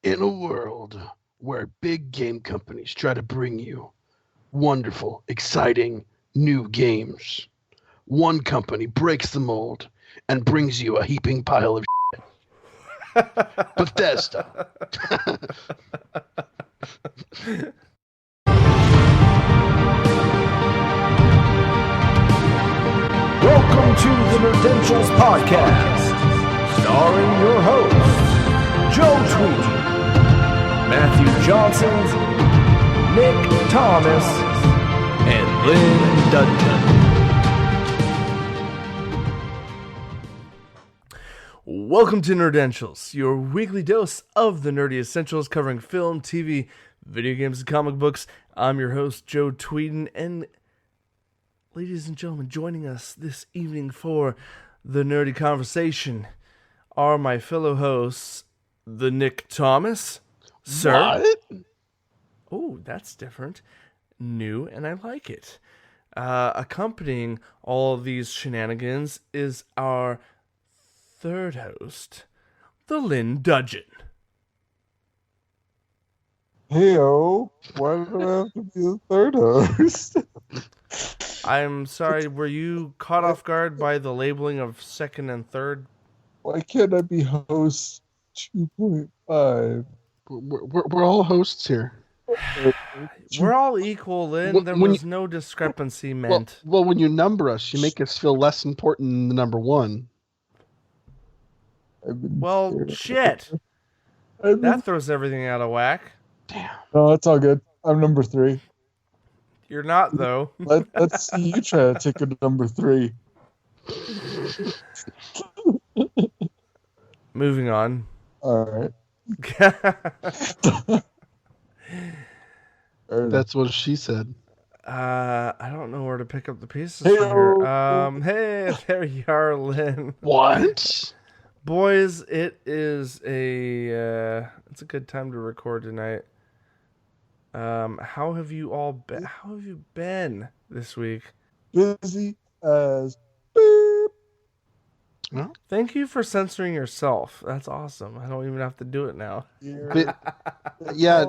In a world where big game companies try to bring you wonderful, exciting new games, one company breaks the mold and brings you a heaping pile of Bethesda. Welcome to the Nerdentials podcast, starring your hosts, Joe Tweedy, Matthew Johnson, Nick Thomas, and Lynn Dudgeon. Welcome to Nerdentials, your weekly dose of the nerdy essentials covering film, TV, video games, and comic books. I'm your host, Joe Tweeden, and ladies and gentlemen, joining us this evening for the nerdy conversation are my fellow hosts, the Nick Thomas. Sir. What? Oh, that's different. New, and I like it. Accompanying all of these shenanigans is our third host, the Lynn Dudgeon. Heyo, why do I have to be the third host? I'm sorry, were you caught off guard by the labeling of second and third? Why can't I be host 2.5? We're all hosts here. We're all equal, Lynn. There was no discrepancy meant. Well, when you number us, you make us feel less important than the number one. Well, shit. That throws everything out of whack. Damn. No, it's all good. I'm number 3. You're not, though. Let's see you try to take a number 3. Moving on. All right. That's what she said. I don't know where to pick up the pieces from here. Hey, there you are, Lynn. What? Boys, it's a good time to record tonight. How have you all been? How have you been this week? Busy as beep. Well, thank you for censoring yourself. That's awesome. I don't even have to do it now. yeah,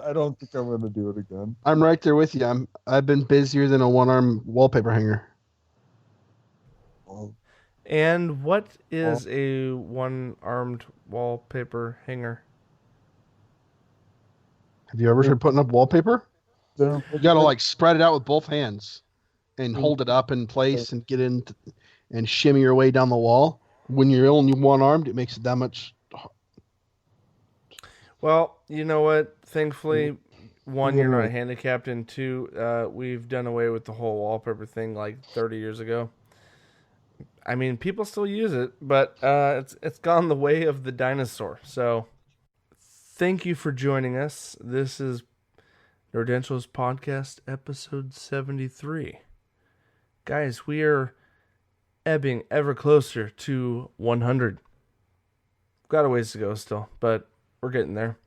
I don't think I'm going to do it again. I'm right there with you. I've been busier than a one-arm wallpaper hanger. And what is a one-armed wallpaper hanger? Have you ever tried putting up wallpaper? You gotta like spread it out with both hands and hold it up in place and get in and shimmy your way down the wall. When you're only one-armed, it makes it that much. Well, you know what? Thankfully, one, you're not handicapped, and two, we've done away with the whole wallpaper thing like 30 years ago. I mean, people still use it, but it's gone the way of the dinosaur. So, thank you for joining us. This is Nerdentials Podcast, episode 73. Guys, we are ebbing ever closer to 100. Got a ways to go still, but we're getting there.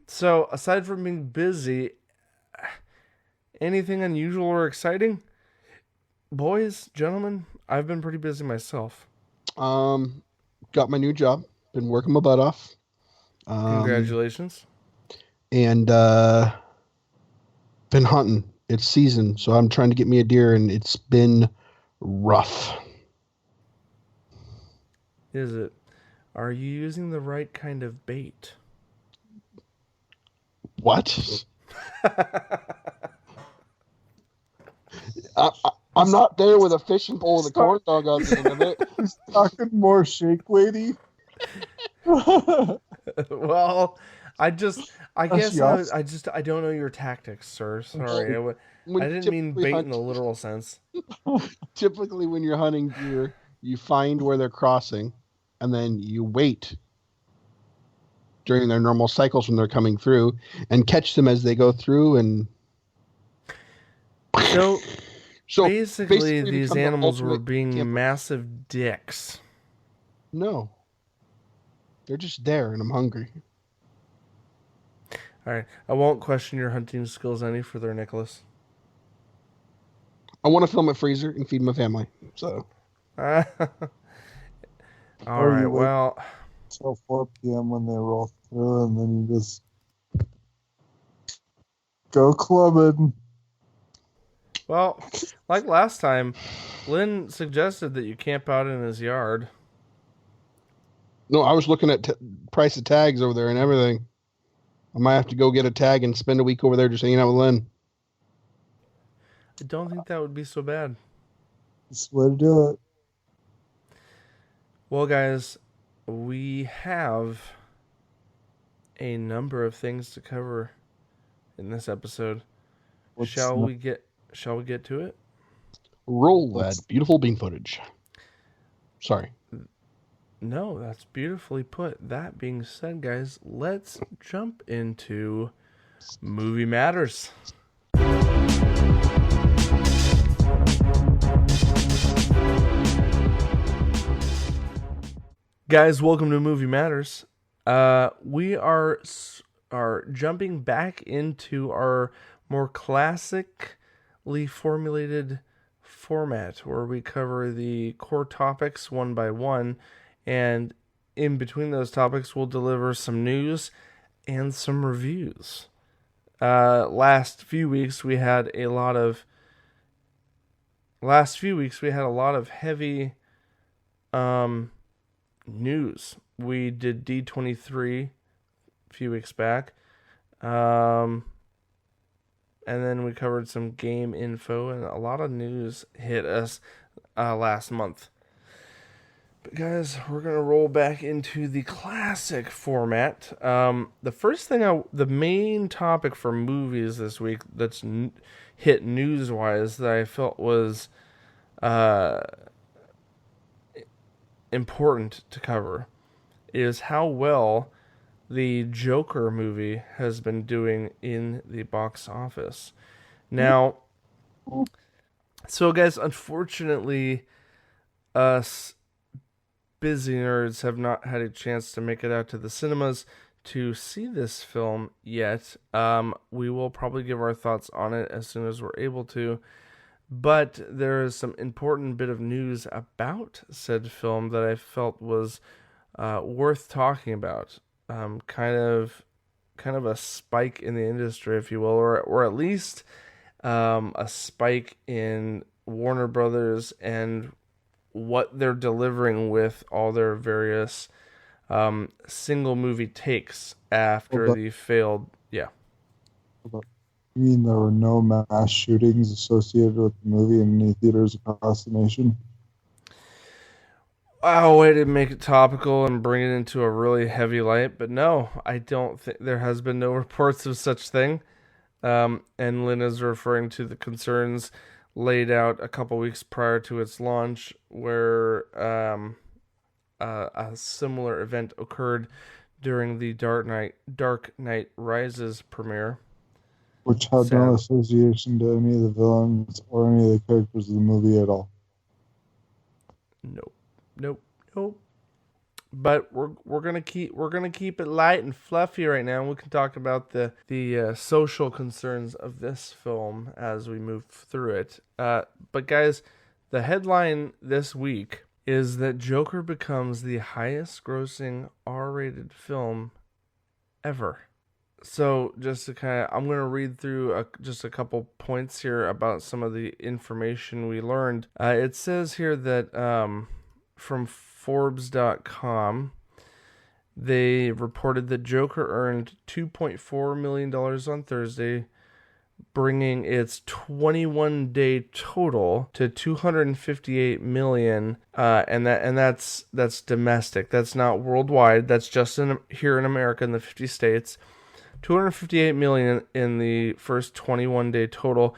So, aside from being busy, anything unusual or exciting? Boys, gentlemen, I've been pretty busy myself. Got my new job. Been working my butt off. Congratulations. And been hunting. It's season, so I'm trying to get me a deer, and it's been rough. Is it? Are you using the right kind of bait? What? I'm not there with a fishing pole with a corn dog on the end of it. He's talking more shake weighty. Well, I don't know your tactics, sir. Sorry. I didn't mean bait in the literal sense. Typically, when you're hunting deer, you find where they're crossing, and then you wait during their normal cycles when they're coming through, and catch them as they go through. And so basically these animals were being massive dicks. No. They're just there, and I'm hungry. All right. I won't question your hunting skills any further, Nicholas. I want to fill my freezer and feed my family. So. All right. Well, till 4 p.m. when they roll through, and then you just go clubbing. Well, like last time, Lynn suggested that you camp out in his yard. No, I was looking at price of tags over there and everything. I might have to go get a tag and spend a week over there just hanging out with Lynn. I don't think that would be so bad. That's the way to do it. Well, guys, we have a number of things to cover in this episode. Shall we get to it? Roll that beautiful bean footage. Sorry. No, that's beautifully put. That being said, guys, let's jump into Movie Matters. Guys, welcome to Movie Matters. We are jumping back into our more classically formulated format where we cover the core topics one by one, and in between those topics we'll deliver some news and some reviews. Last few weeks we had a lot of heavy news. We did D23 a few weeks back. And then we covered some game info, and a lot of news hit us last month. But guys, we're going to roll back into the classic format. The main topic for movies this week that's hit news-wise that I felt was important to cover is how well the Joker movie has been doing in the box office. Now, so guys, unfortunately, us busy nerds have not had a chance to make it out to the cinemas to see this film yet. We will probably give our thoughts on it as soon as we're able to. But there is some important bit of news about said film that I felt was worth talking about. Kind of a spike in the industry, if you will, or at least a spike in Warner Brothers and what they're delivering with all their various single movie takes after the failed. Yeah. You mean there were no mass shootings associated with the movie in any theaters across the nation? Oh, way to make it topical and bring it into a really heavy light. But no, I don't think there has been no reports of such thing. And Lynn is referring to the concerns laid out a couple weeks prior to its launch, where a similar event occurred during the Dark Knight Rises premiere, which had no association to any of the villains or any of the characters of the movie at all. Nope. But we're gonna keep it light and fluffy right now. And we can talk about the social concerns of this film as we move through it. But guys, the headline this week is that Joker becomes the highest-grossing R-rated film ever. So just to I'm going to read through just a couple points here about some of the information we learned. It says here that from Forbes.com, they reported that Joker earned $2.4 million on Thursday, bringing its 21-day total to $258 million, and that's domestic. That's not worldwide. That's just here in America in the 50 states. $258 million in the first 21-day total.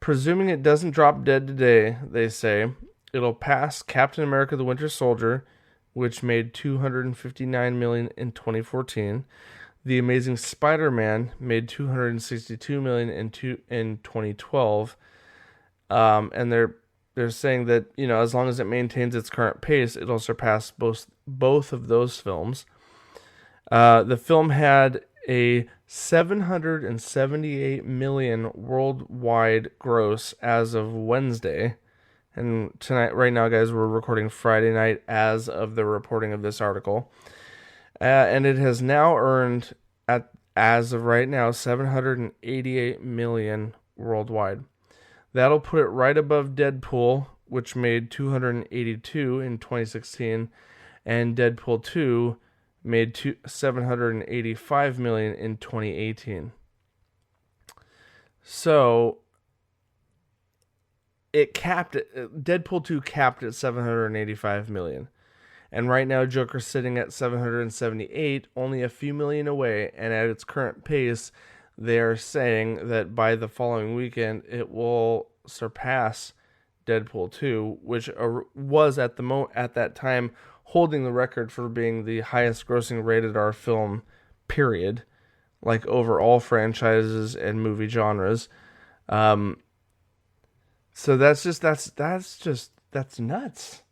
Presuming it doesn't drop dead today, they say, it'll pass Captain America: The Winter Soldier, which made $259 million in 2014. The Amazing Spider-Man made $262 million in 2012. And they're saying that, as long as it maintains its current pace, it'll surpass both of those films. The film had a $778 million worldwide gross as of Wednesday. And right now, guys, we're recording Friday night as of the reporting of this article. And it has now earned, at as of right now, 788 million worldwide. That'll put it right above Deadpool, which made 282 in 2016, and Deadpool 2 made 785 million in 2018. So it capped it. Deadpool 2 capped at 785 million. And right now, Joker's sitting at 778, only a few million away. And at its current pace, they are saying that by the following weekend, it will surpass Deadpool 2, which was at that time holding the record for being the highest grossing rated R film, period, like over all franchises and movie genres. Um, so that's nuts.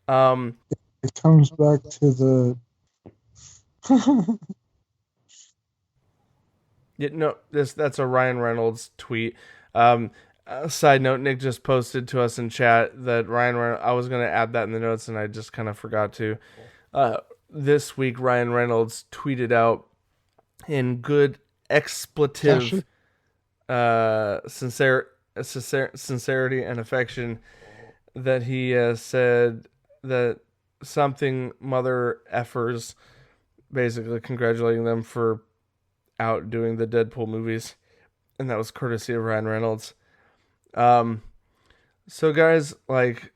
Um, It comes back to the. Yeah, no, that's a Ryan Reynolds tweet. Side note: Nick just posted to us in chat that Ryan. I was going to add that in the notes, and I just kind of forgot to. This week, Ryan Reynolds tweeted out in good expletive, sincerity and affection that he said that something mother effers, basically congratulating them for outdoing the Deadpool movies, and that was courtesy of Ryan Reynolds. So guys, like,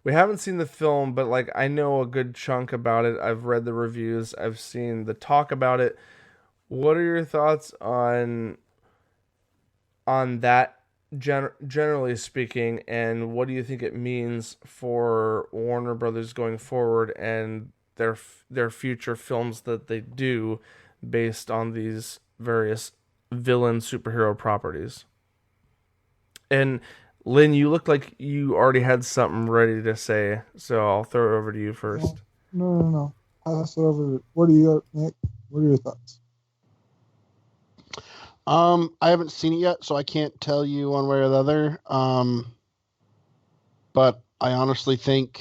we haven't seen the film, but like I know a good chunk about it. I've read the reviews, I've seen the talk about it. What are your thoughts on that, generally speaking, and what do you think it means for Warner Brothers going forward and their future films that they do based on these various villain superhero properties? And Lynn, you look like you already had something ready to say, so I'll throw it over to you first. No. Pass it over. What do you got, Nick? What are your thoughts? I haven't seen it yet, so I can't tell you one way or the other. But I honestly think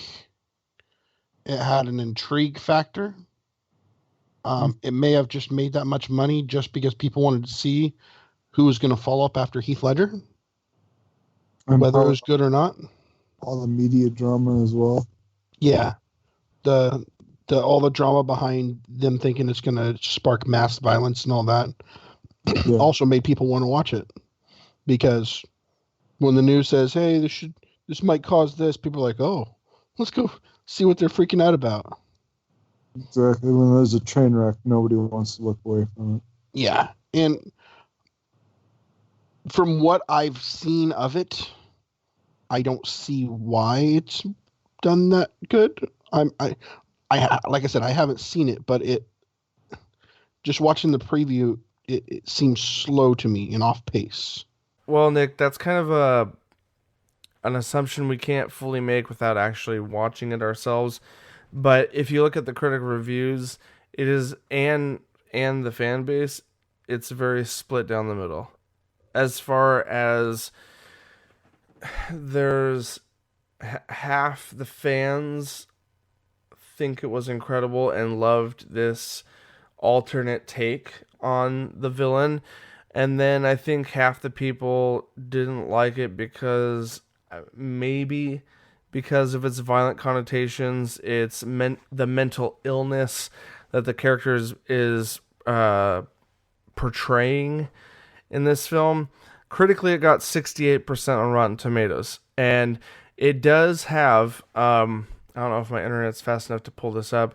it had an intrigue factor. It may have just made that much money just because people wanted to see who was going to follow up after Heath Ledger, And whether it was good or not. all the media drama as well. Yeah, the all the drama behind them thinking it's going to spark mass violence and all that also made people want to watch it, because when the news says, "Hey, this might cause this," people are like, "Oh, let's go see what they're freaking out about." Exactly. When there's a train wreck, nobody wants to look away from it. Yeah, and from what I've seen of it, I don't see why it's done that good. I like I said, I haven't seen it, but it just watching the preview, it seems slow to me and off pace. Well, Nick, that's kind of an assumption we can't fully make without actually watching it ourselves. But if you look at the critic reviews, it is and the fan base, it's very split down the middle. As far as there's half the fans think it was incredible and loved this alternate take on the villain, and then I think half the people didn't like it because maybe because of its violent connotations, its the mental illness that the character is portraying in this film. Critically, it got 68% on Rotten Tomatoes, and it does have I don't know if my internet's fast enough to pull this up,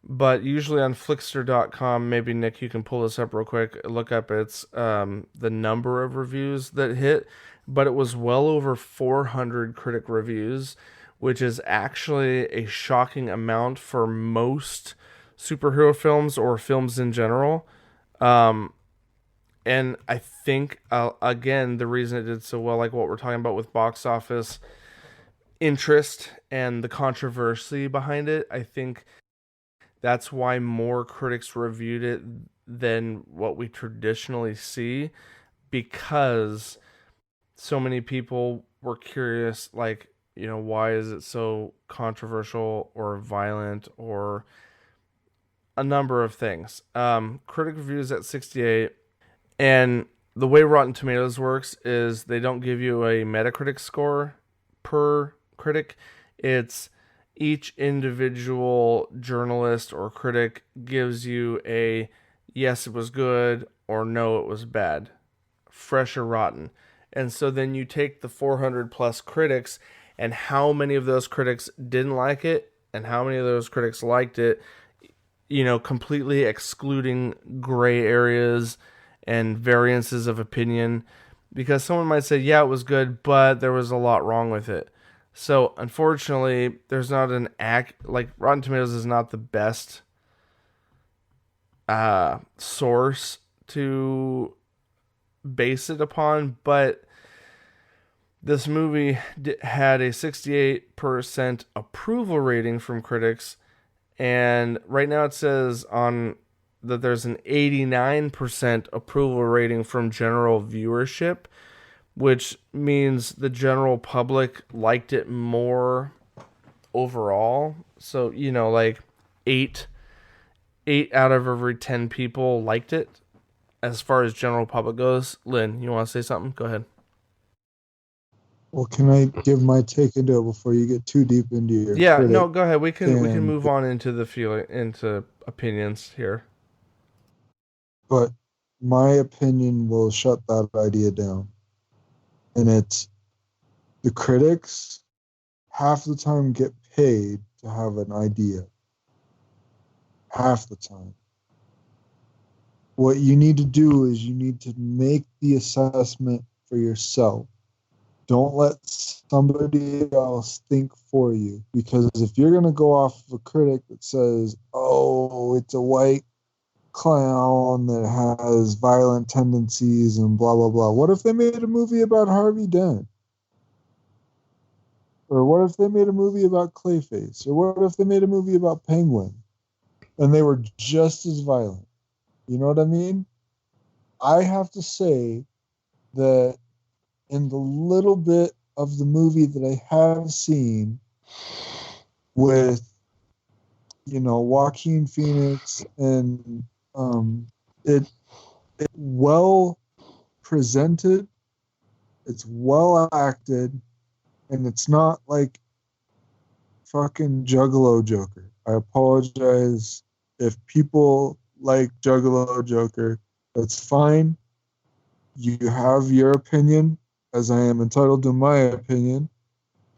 but usually on Flickster.com, maybe Nick, you can pull this up real quick. Look up its the number of reviews that hit, but it was well over 400 critic reviews, which is actually a shocking amount for most superhero films or films in general. And I think, again, the reason it did so well, like what we're talking about with box office interest and the controversy behind it, I think that's why more critics reviewed it than what we traditionally see, because so many people were curious, like, why is it so controversial or violent, or a number of things. Critic reviews at 68, and the way Rotten Tomatoes works is they don't give you a Metacritic score per critic. It's each individual journalist or critic gives you a yes, it was good, or no, it was bad, fresh or rotten. And so then you take the 400 plus critics and how many of those critics didn't like it and how many of those critics liked it, completely excluding gray areas and variances of opinion, because someone might say, yeah, it was good, but there was a lot wrong with it. So unfortunately, there's not an like Rotten Tomatoes is not the best source to base it upon, but this movie had a 68% approval rating from critics, and right now it says on that there's an 89% approval rating from general viewership, which means the general public liked it more overall. So, like eight out of every 10 people liked it as far as general public goes. Lynn, you want to say something? Go ahead. Well, can I give my take into it before you get too deep into your critic? No, go ahead. We can move on into into opinions here. But my opinion will shut that idea down. And it's the critics half the time get paid to have an idea. Half the time. What you need to do is you need to make the assessment for yourself. Don't let somebody else think for you. Because if you're going to go off of a critic that says, oh, it's a white clown that has violent tendencies and blah, blah, blah. What if they made a movie about Harvey Dent? Or what if they made a movie about Clayface? Or what if they made a movie about Penguin? And they were just as violent. You know what I mean? I have to say that in the little bit of the movie that I have seen with, Joaquin Phoenix, and it well presented, it's well acted, and it's not like fucking Juggalo Joker. I apologize if people like Juggalo Joker. That's fine. You have your opinion, as I am entitled to my opinion,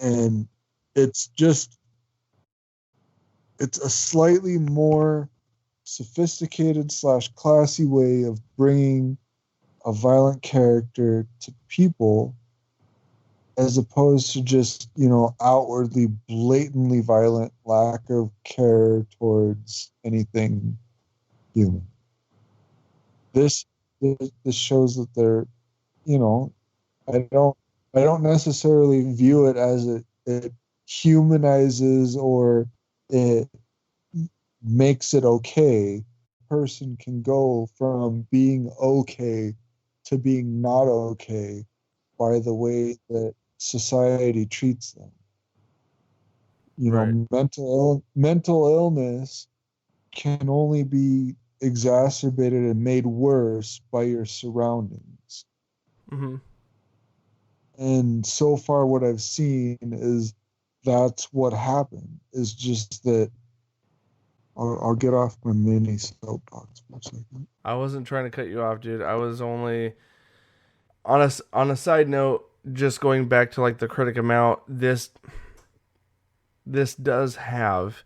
and it's a slightly more sophisticated / classy way of bringing a violent character to people, as opposed to just, outwardly, blatantly violent, lack of care towards anything human. This shows that they're, I don't necessarily view it as it humanizes or it makes it okay. A person can go from being okay to being not okay by the way that society treats them. Right. Mental illness can only be exacerbated and made worse by your surroundings. Mm-hmm. And so far what I've seen is that's what happened. Is just that I'll get off my mini soapbox for a second. I wasn't trying to cut you off, dude. I was only on a side note, just going back to like the critic amount, this does have,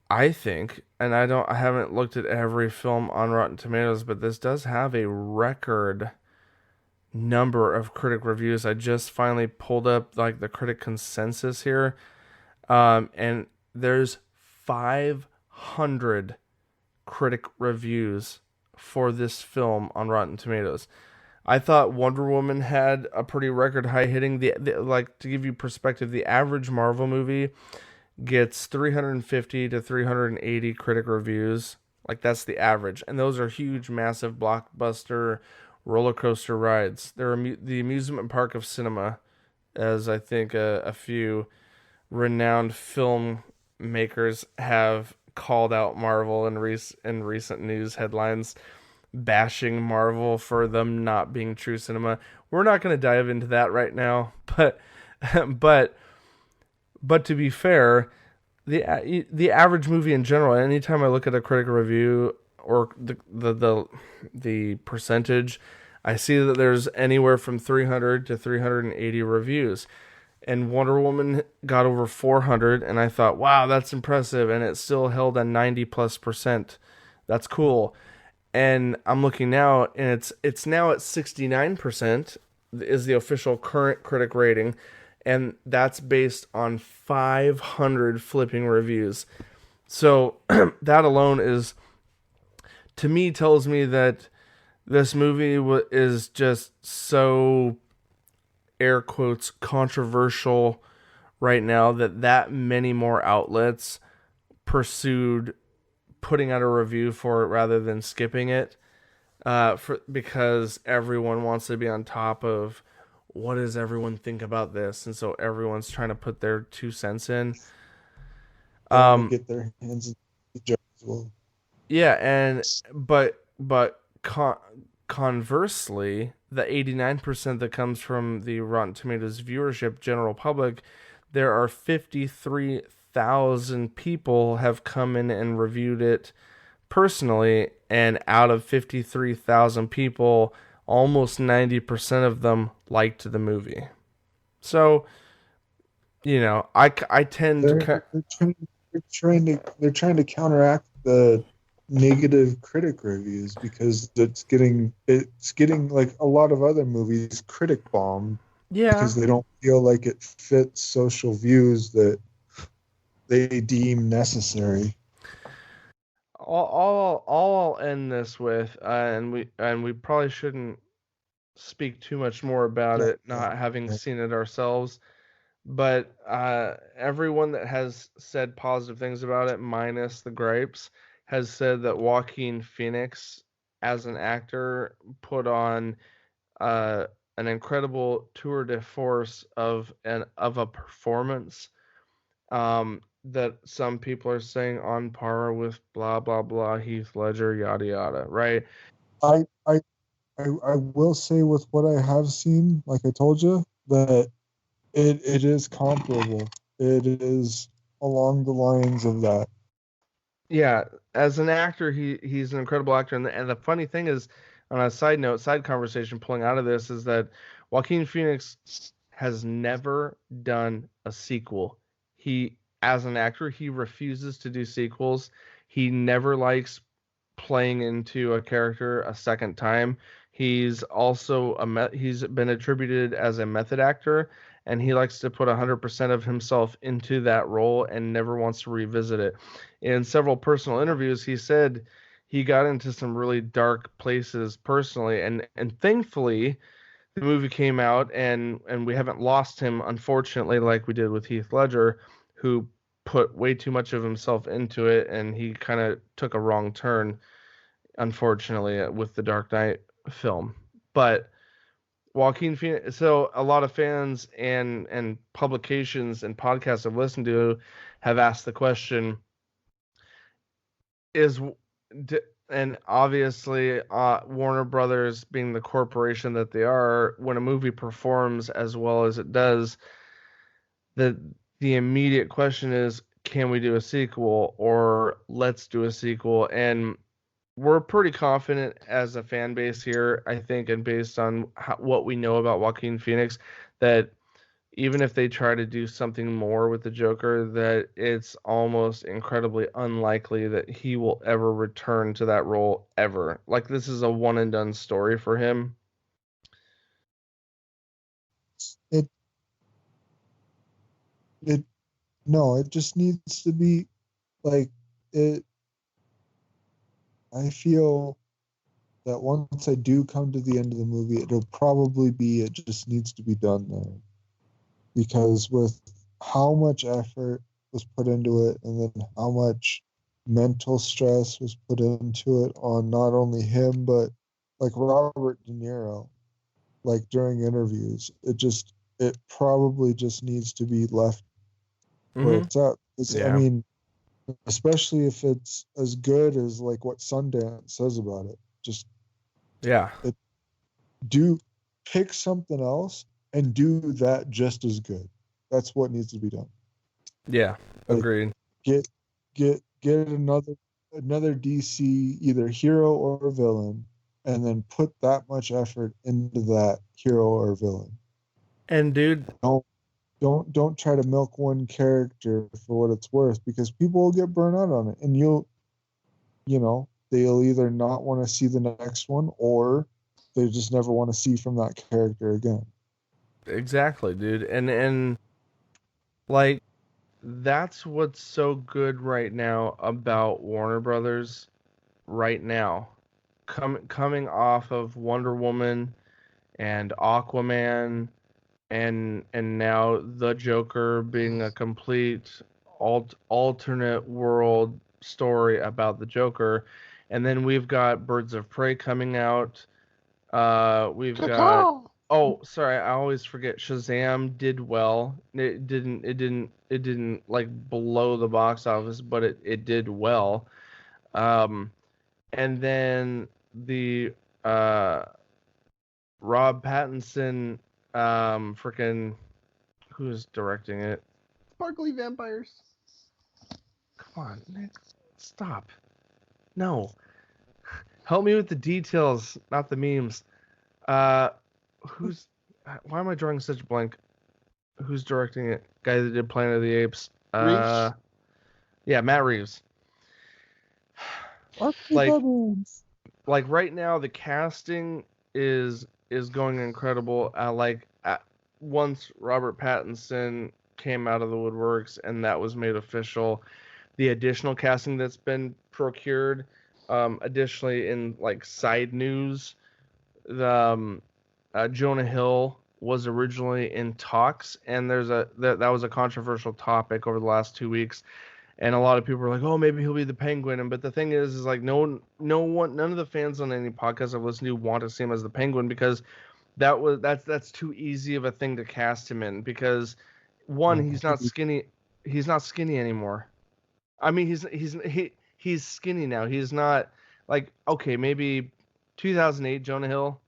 I think, and I haven't looked at every film on Rotten Tomatoes, but this does have a record number of critic reviews. I just finally pulled up like the critic consensus here, and there's 500 critic reviews for this film on Rotten Tomatoes. I thought Wonder Woman had a pretty record high hitting. The like, to give you perspective, the average Marvel movie gets 350 to 380 critic reviews. Like, that's the average, and those are huge, massive blockbuster roller coaster rides. They're the amusement park of cinema, as I think a few renowned filmmakers have called out Marvel in recent news headlines, bashing Marvel for them not being true cinema. We're not going to dive into that right now, but but but to be fair, the average movie in general, anytime I look at a critical review or the percentage, I see that there's anywhere from 300 to 380 reviews. And Wonder Woman got over 400, and I thought, wow, that's impressive, and it still held a 90+%. That's cool. And I'm looking now, and it's now at 69% is the official current critic rating, and that's based on 500 flipping reviews. So that alone is, to me, tells me that this movie is just so, air quotes, controversial right now that many more outlets pursued putting out a review for it rather than skipping it, because everyone wants to be on top of what does everyone think about this, and so everyone's trying to put their 2 cents in. They want to get their hands in the jar as well. Yeah, and but conversely, the 89% that comes from the Rotten Tomatoes viewership, general public, there are 53,000 people have come in and reviewed it personally, and out of 53,000 people, almost 90% of them liked the movie. So, I tend to... They're trying to counteract the negative critic reviews because it's getting like a lot of other movies critic bombed because they don't feel like it fits social views that they deem necessary. All I'll end this with, and we probably shouldn't speak too much more about it, not having seen it ourselves. But everyone that has said positive things about it, minus the gripes, has said that Joaquin Phoenix, as an actor, put on an incredible tour de force of a performance. That some people are saying on par with blah blah blah Heath Ledger, yada yada, right? I will say with what I have seen, like I told you, that it is comparable. It is along the lines of that. Yeah, as an actor, he's an incredible actor, and the funny thing is, on a side conversation pulling out of this, is that Joaquin Phoenix has never done a sequel. As an actor, he refuses to do sequels. He never likes playing into a character a second time. He's also he's been attributed as a method actor, and he likes to put 100% of himself into that role and never wants to revisit it. In several personal interviews, he said he got into some really dark places personally, and thankfully the movie came out, and we haven't lost him, unfortunately, like we did with Heath Ledger, who put way too much of himself into it, and he kind of took a wrong turn, unfortunately, with the Dark Knight film. But Joaquin Phoenix, so a lot of fans and publications and podcasts I've listened to have asked the question, is and obviously Warner Brothers, being the corporation that they are, when a movie performs as well as it does, the immediate question is, can we do a sequel, or let's do a sequel? And we're pretty confident as a fan base here, I think, and based on what we know about Joaquin Phoenix, that even if they try to do something more with the Joker, that it's almost incredibly unlikely that he will ever return to that role ever. Like, this is a one and done story for him. It just needs to be like it. I feel that once I do come to the end of the movie, it'll probably be it just needs to be done there. Because with how much effort was put into it and then how much mental stress was put into it on not only him, but like Robert De Niro, like during interviews, it probably just needs to be left where it's at. Yeah. I mean, especially if it's as good as like what Sundance says about it. Just Yeah. do pick something else and do that just as good. That's what needs to be done. Yeah. Like Agreed. get get another DC either hero or villain, and then put that much effort into that hero or villain. And dude, Don't try to milk one character for what it's worth, because people will get burned out on it, and they'll either not want to see the next one, or they just never want to see from that character again. exactly, dude. And like that's what's so good right now about Warner Brothers right now. Coming off of Wonder Woman and Aquaman and now the Joker being a complete alternate world story about the Joker, and then we've got Birds of Prey coming out. We've got oh, sorry, I always forget. Shazam did well. It didn't like blow the box office, but it did well. Um, and then the uh Rob Pattinson, freaking who's directing it? Sparkly vampires. Come on, Nick, stop. No, help me with the details, not the memes. Uh, who's? Why am I drawing such a blank? Who's directing it? Guy that did Planet of the Apes. Reeves? Yeah, Matt Reeves. Like, like right now, the casting is going incredible. Once Robert Pattinson came out of the woodworks and that was made official, the additional casting that's been procured, additionally in like side news, the Jonah Hill was originally in talks, and that was a controversial topic over the last 2 weeks, and a lot of people were like, "Oh, maybe he'll be the Penguin." But the thing is like no one, none of the fans on any podcast I've listened to want to see him as the Penguin, because that's too easy of a thing to cast him in, because one, he's not skinny anymore. I mean, he's skinny now. He's not like, okay, maybe 2008 Jonah Hill,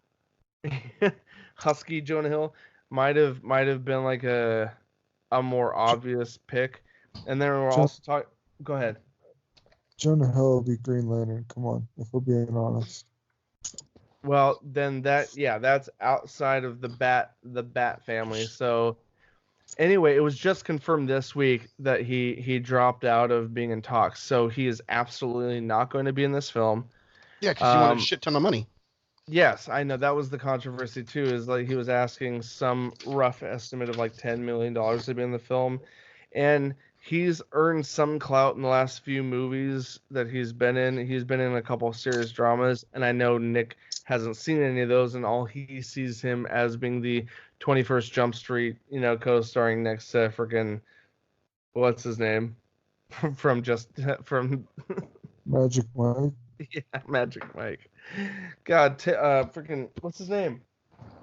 husky Jonah Hill might have been like a more obvious pick. And then we're also talking. Go ahead. Jonah Hill will be Green Lantern. Come on, if we're being honest. Well, then that's outside of the Bat family. So anyway, it was just confirmed this week that he dropped out of being in talks. So he is absolutely not going to be in this film. Yeah, because he wanted a shit ton of money. Yes, I know that was the controversy too. Is like he was asking some rough estimate of like $10 million to be in the film, and he's earned some clout in the last few movies that he's been in. He's been in a couple of serious dramas, and I know Nick hasn't seen any of those, and all he sees him as being the 21st Jump Street, co-starring next to freaking what's his name from Magic Mike. Yeah, Magic Mike. God, freaking, what's his name?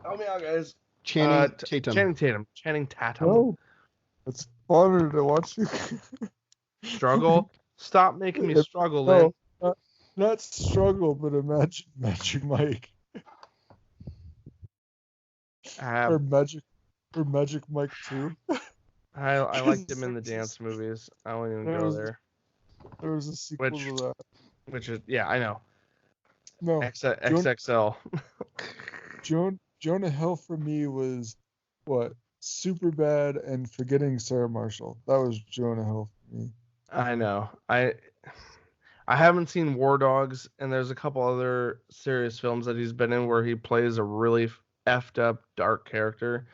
Help me out, guys. Channing Tatum. Channing Tatum. No, it's funner to watch you Struggle? Stop making me struggle, Lynn. No, not struggle, but imagine Magic Mike. Or Magic Mike 2. I liked him in the dance movies. I won't even go there. There was a sequel to that. Which is, yeah, I know. No. XXL. Jonah Hill for me was, Superbad and Forgetting Sarah Marshall. That was Jonah Hill for me. I know. I haven't seen War Dogs, and there's a couple other serious films that he's been in where he plays a really effed up dark character.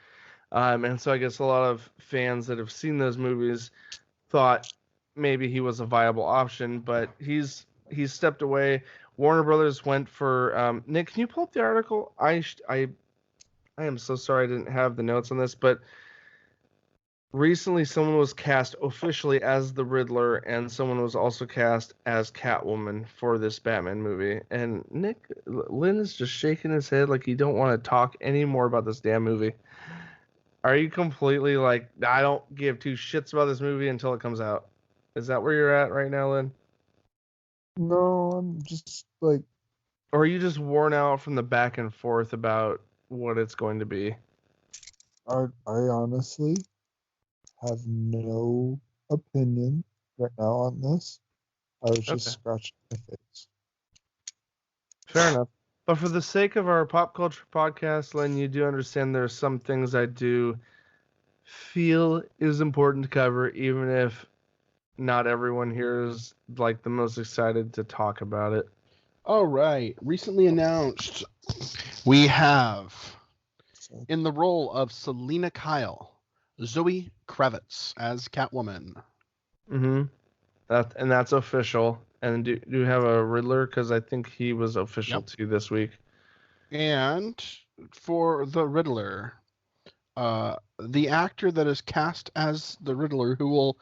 And so I guess a lot of fans that have seen those movies thought maybe he was a viable option, but he's stepped away. Warner Brothers went for Nick. Can you pull up the article? I am so sorry I didn't have the notes on this, but recently someone was cast officially as the Riddler, and someone was also cast as Catwoman for this Batman movie. And Lynn is just shaking his head like he don't want to talk anymore about this damn movie. Are you completely like, I don't give two shits about this movie until it comes out? Is that where you're at right now, Lynn? No, I'm just like Or are you just worn out from the back and forth about what it's going to be? I honestly have no opinion right now on this. I was just Okay. scratching my face. Fair enough. But for the sake of our pop culture podcast, Lynn, you do understand there are some things I do feel is important to cover, even if not everyone here is like the most excited to talk about it. All right. Recently announced, we have So, in the role of Selena Kyle, Zoe Kravitz as Catwoman. Mm-hmm. That's official. And do you have a Riddler? Because I think he was official Yep. too this week. And for the Riddler, the actor that is cast as the Riddler, who will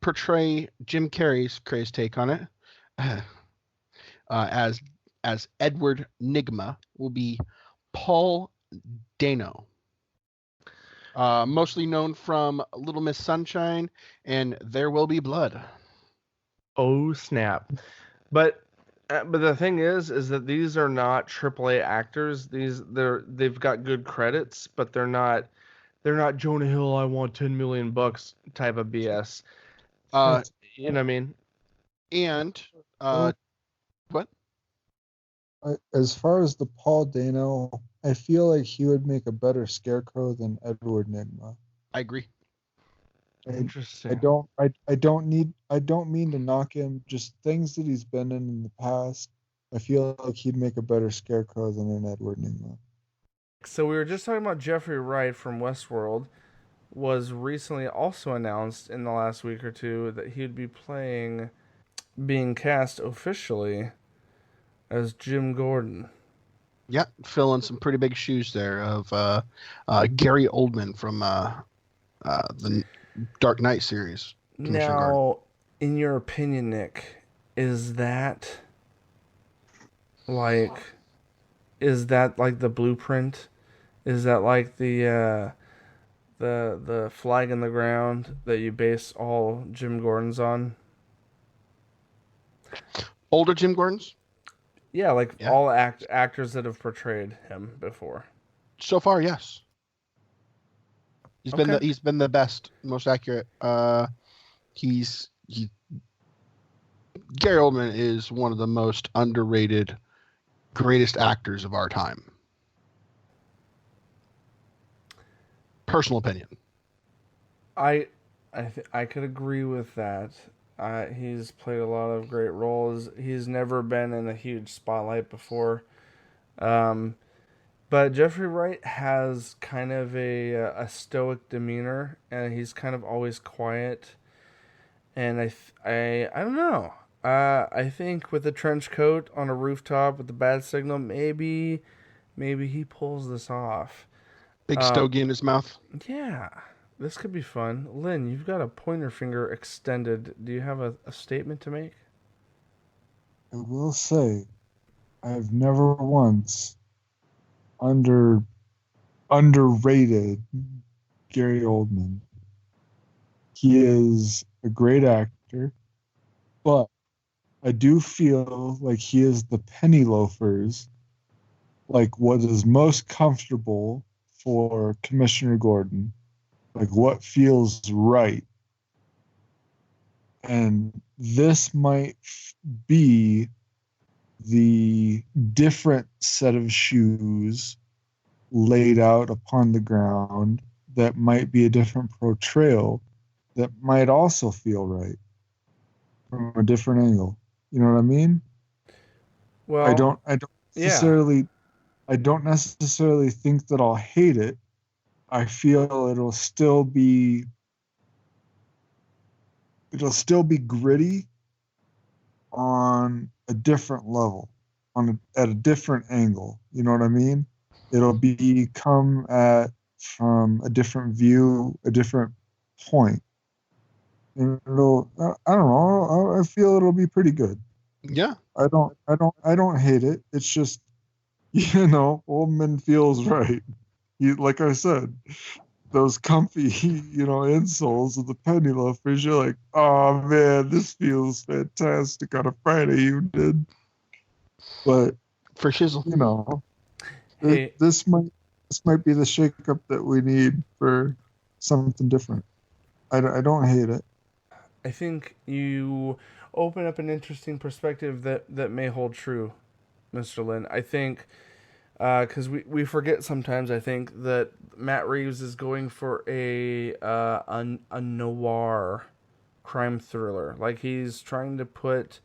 portray Jim Carrey's crazed take on it, as Edward Nygma, will be Paul Dano. Mostly known from Little Miss Sunshine and There Will Be Blood. Oh snap! But the thing is that these are not AAA actors. They've got good credits, but they're not Jonah Hill. I want $10 million type of BS. Uh, You know what I mean? and well, what? as far as the Paul Dano, I feel like he would make a better Scarecrow than Edward Nygma. I agree. Interesting. I don't mean to knock him, just things that he's been in the past. I feel like he'd make a better Scarecrow than an Edward Nygma. So we were just talking about Jeffrey Wright from Westworld was recently also announced in the last week or two that he'd be being cast officially as Jim Gordon. Yeah, filling some pretty big shoes there of Gary Oldman from the Dark Knight series. Commissioner Gordon. Now, in your opinion, Nick, is that like the blueprint? Is that like the flag in the ground that you base all Jim Gordons on? Older Jim Gordon's? Yeah, like Yeah. all actors that have portrayed him before. So far, yes. He's Okay. been the best, most accurate. Gary Oldman is one of the most underrated, greatest actors of our time. Personal opinion. I could agree with that. He's played a lot of great roles. He's never been in a huge spotlight before. But Jeffrey Wright has kind of a stoic demeanor, and he's kind of always quiet. And I don't know. I think with a trench coat on a rooftop with the bad signal, maybe he pulls this off. Big stogie in his mouth. Yeah, this could be fun. Lynn, you've got a pointer finger extended. Do you have a statement to make? I will say, I've never once underrated Gary Oldman. He is a great actor, but I do feel like he is the penny loafers, like what is most comfortable for Commissioner Gordon, like what feels right. And this might be the different set of shoes laid out upon the ground that might be a different portrayal that might also feel right from a different angle. You know what I mean? Well, I don't yeah. necessarily think that I'll hate it. I feel it'll still be gritty on a different level, at a different angle. You know what I mean? It'll be come at from a different view, a different point. And I don't know. I feel it'll be pretty good. Yeah. I don't hate it. It's just, Oldman feels right. Like I said. those comfy, insoles of the penny loafers. You're like, oh man, this feels fantastic on a Friday evening. But For shizzle. Hey, this might be the shakeup that we need for something different. I don't hate it. I think you open up an interesting perspective that may hold true, Mr. Lin. I think because we forget sometimes. I think that Matt Reeves is going for a noir crime thriller. Like he's trying to put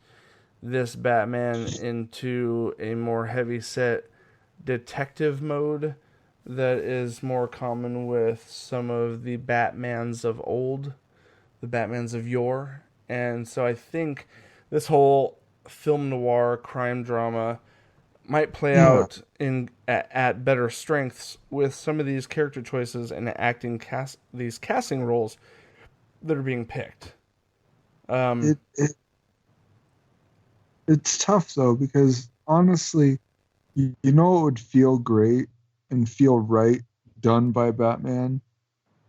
this Batman into a more heavy set detective mode that is more common with some of the Batmans of old, the Batmans of yore. And so I think this whole film noir crime drama might play Yeah, out at better strengths with some of these character choices and these casting roles that are being picked. Um, it's tough though because honestly, you know it would feel great and feel right done by Batman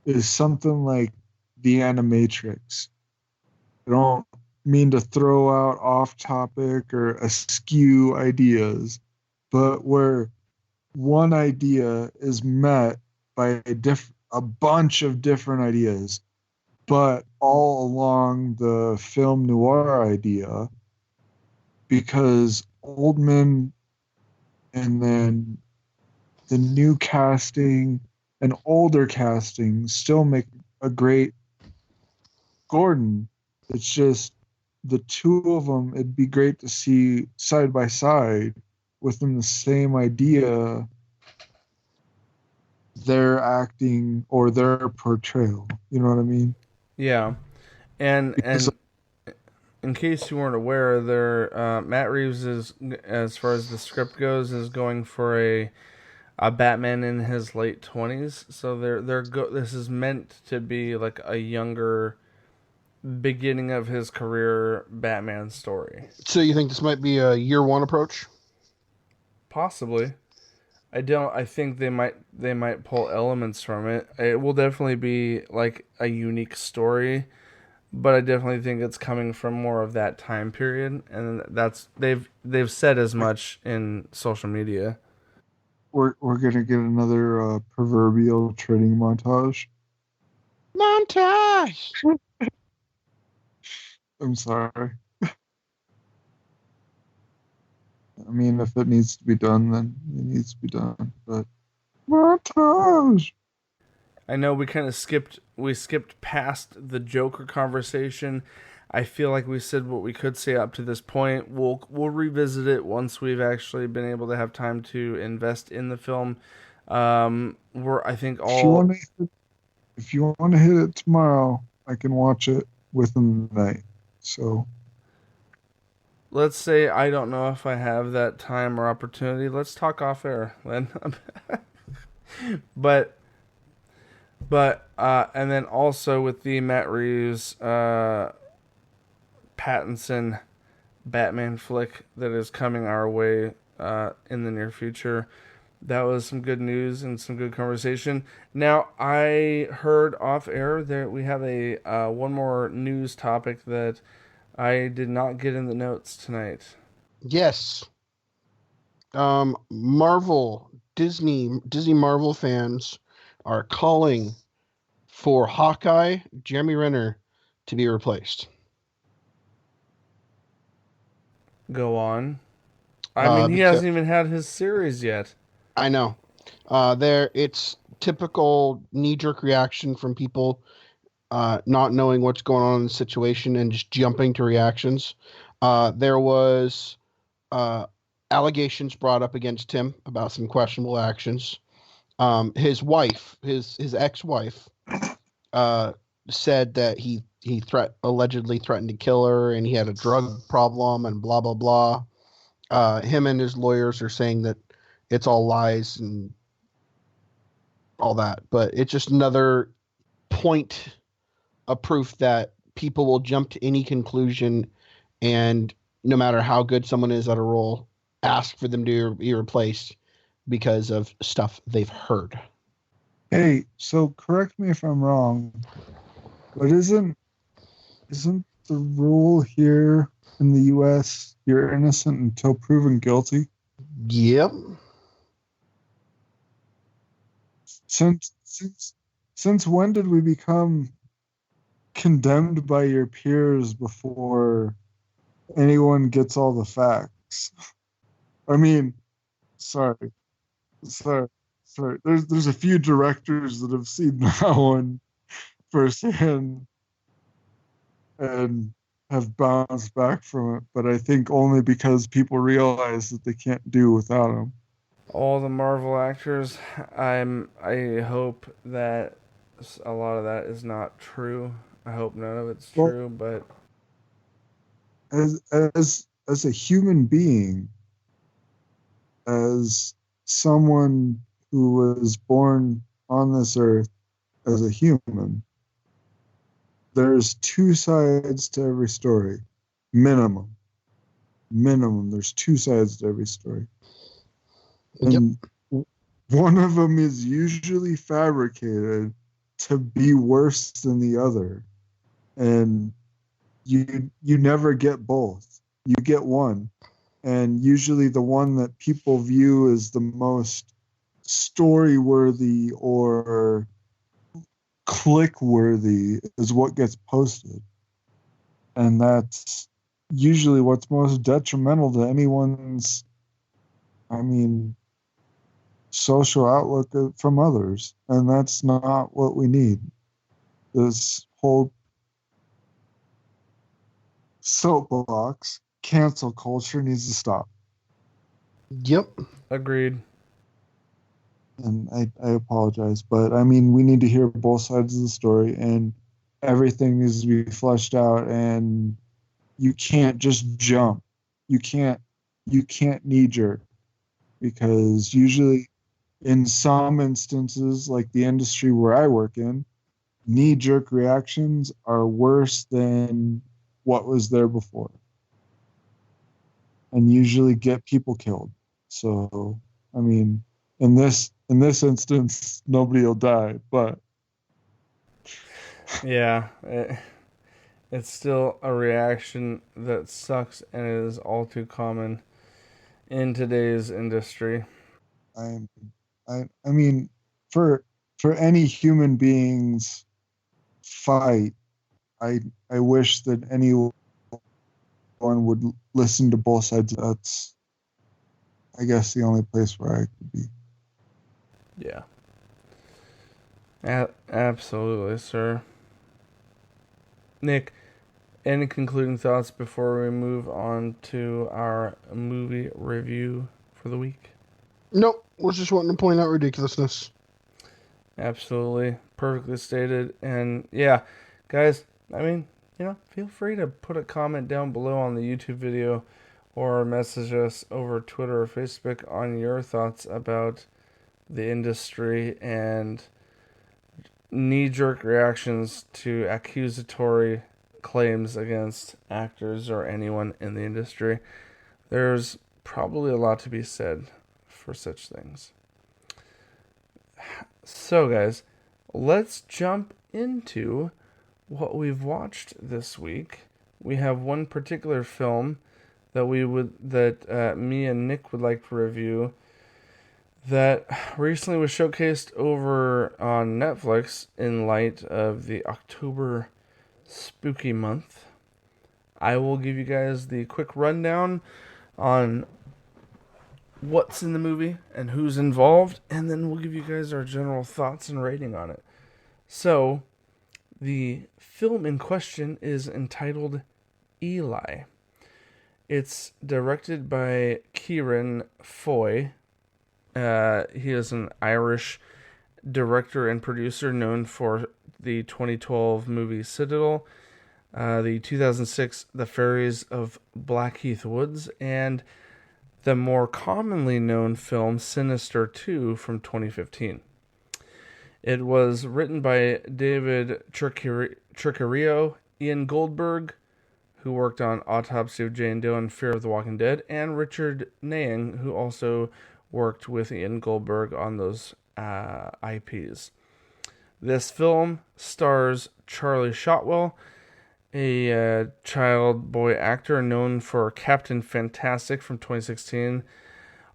is something like the Animatrix. I don't mean to throw out off topic or askew ideas, but where one idea is met by a bunch of different ideas, but all along the film noir idea, because Oldman and then the new casting and older casting still make a great Gordon. It's just the two of them, it'd be great to see side by side within the same idea, their acting or their portrayal. You know what I mean? yeah, and Because in case you weren't aware, there Matt Reeves is, as far as the script goes, is going for a Batman in his late 20s. So this is meant to be like a younger beginning of his career Batman story. So you think this might be a year one approach? Possibly. I don't. I think they might pull elements from it. It will definitely be like a unique story, but I definitely think it's coming from more of that time period, and they've said as much in social media. we're gonna get another proverbial training montage. Montage. I'm sorry. I mean, if it needs to be done, then it needs to be done. But montage. I know we skipped past the Joker conversation. I feel like we said what we could say up to this point. We'll revisit it once we've actually been able to have time to invest in the film. We're I think If you all want to, if you want to hit it tomorrow, I can watch it within the night. So let's say I don't know if I have that time or opportunity. Let's talk off air, Len. but and then also with the Matt Reeves Pattinson Batman flick that is coming our way in the near future. That was some good news and some good conversation. Now, I heard off air that we have a one more news topic that I did not get in the notes tonight. Yes. Disney Marvel fans are calling for Hawkeye, Jeremy Renner, to be replaced. Go on. I mean, he Because hasn't even had his series yet. I know, it's typical knee-jerk reaction from people not knowing what's going on in the situation and just jumping to reactions. There was uh, allegations brought up against him about some questionable actions. His wife, his ex-wife, uh, said that he allegedly threatened to kill her, and he had a drug problem, and blah blah blah. Him and his lawyers are saying that it's all lies and all that, but it's just another point of proof that people will jump to any conclusion, and no matter how good someone is at a role, ask for them to be replaced because of stuff they've heard. Hey, so correct me if I'm wrong, but isn't the rule here in the US you're innocent until proven guilty? Yep. Since since since when did we become condemned by your peers before anyone gets all the facts? I mean, sorry, sorry, sorry. There's a few directors that have seen that one firsthand and have bounced back from it, but I think only because people realize that they can't do without him. All the Marvel actors, I hope that a lot of that is not true. I hope none of it's Well, true, but as a human being, as someone who was born on this earth as a human, there's two sides to every story. Minimum. Minimum. There's two sides to every story. Yep. And one of them is usually fabricated to be worse than the other. And you never get both. You get one. And usually the one that people view as the most story worthy or click worthy is what gets posted. And that's usually what's most detrimental to anyone's, I mean, social outlook from others. And that's not what we need. This whole soapbox cancel culture needs to stop. Yep. agreed. And I apologize, but I mean, we need to hear both sides of the story, and everything needs to be fleshed out. And you can't just jump. You can't you can't knee jerk because usually in some instances, like the industry where I work in, knee jerk reactions are worse than what was there before, and usually get people killed. So, I mean, in this instance, nobody will die, but Yeah, it's still a reaction that sucks and it is all too common in today's industry. I'm I mean, for for any human being's fight, I I wish that anyone would listen to both sides. That's, I guess, the only place where I could be. Yeah. Absolutely, sir. Nick, any concluding thoughts before we move on to our movie review for the week? Nope. Was just wanting to point out ridiculousness. Absolutely. Perfectly stated. And yeah, guys, I mean, feel free to put a comment down below on the YouTube video or message us over Twitter or Facebook on your thoughts about the industry and knee jerk reactions to accusatory claims against actors or anyone in the industry. There's probably a lot to be said for such things. So, guys, let's jump into what we've watched this week. We have one particular film that me and Nick would like to review that recently was showcased over on Netflix in light of the October spooky month. I will give you guys the quick rundown on what's in the movie and who's involved, and then we'll give you guys our general thoughts and rating on it. So, the film in question is entitled Eli. It's directed by Kieran Foy. He is an Irish director and producer known for the 2012 movie Citadel, the 2006 The Fairies of Blackheath Woods, and the more commonly known film Sinister 2 from 2015. It was written by David Tricarico, Ian Goldberg, who worked on Autopsy of Jane Doe and Fear of the Walking Dead, and Richard Naying, who also worked with Ian Goldberg on those IPs. This film stars Charlie Shotwell, a child boy actor known for Captain Fantastic from 2016,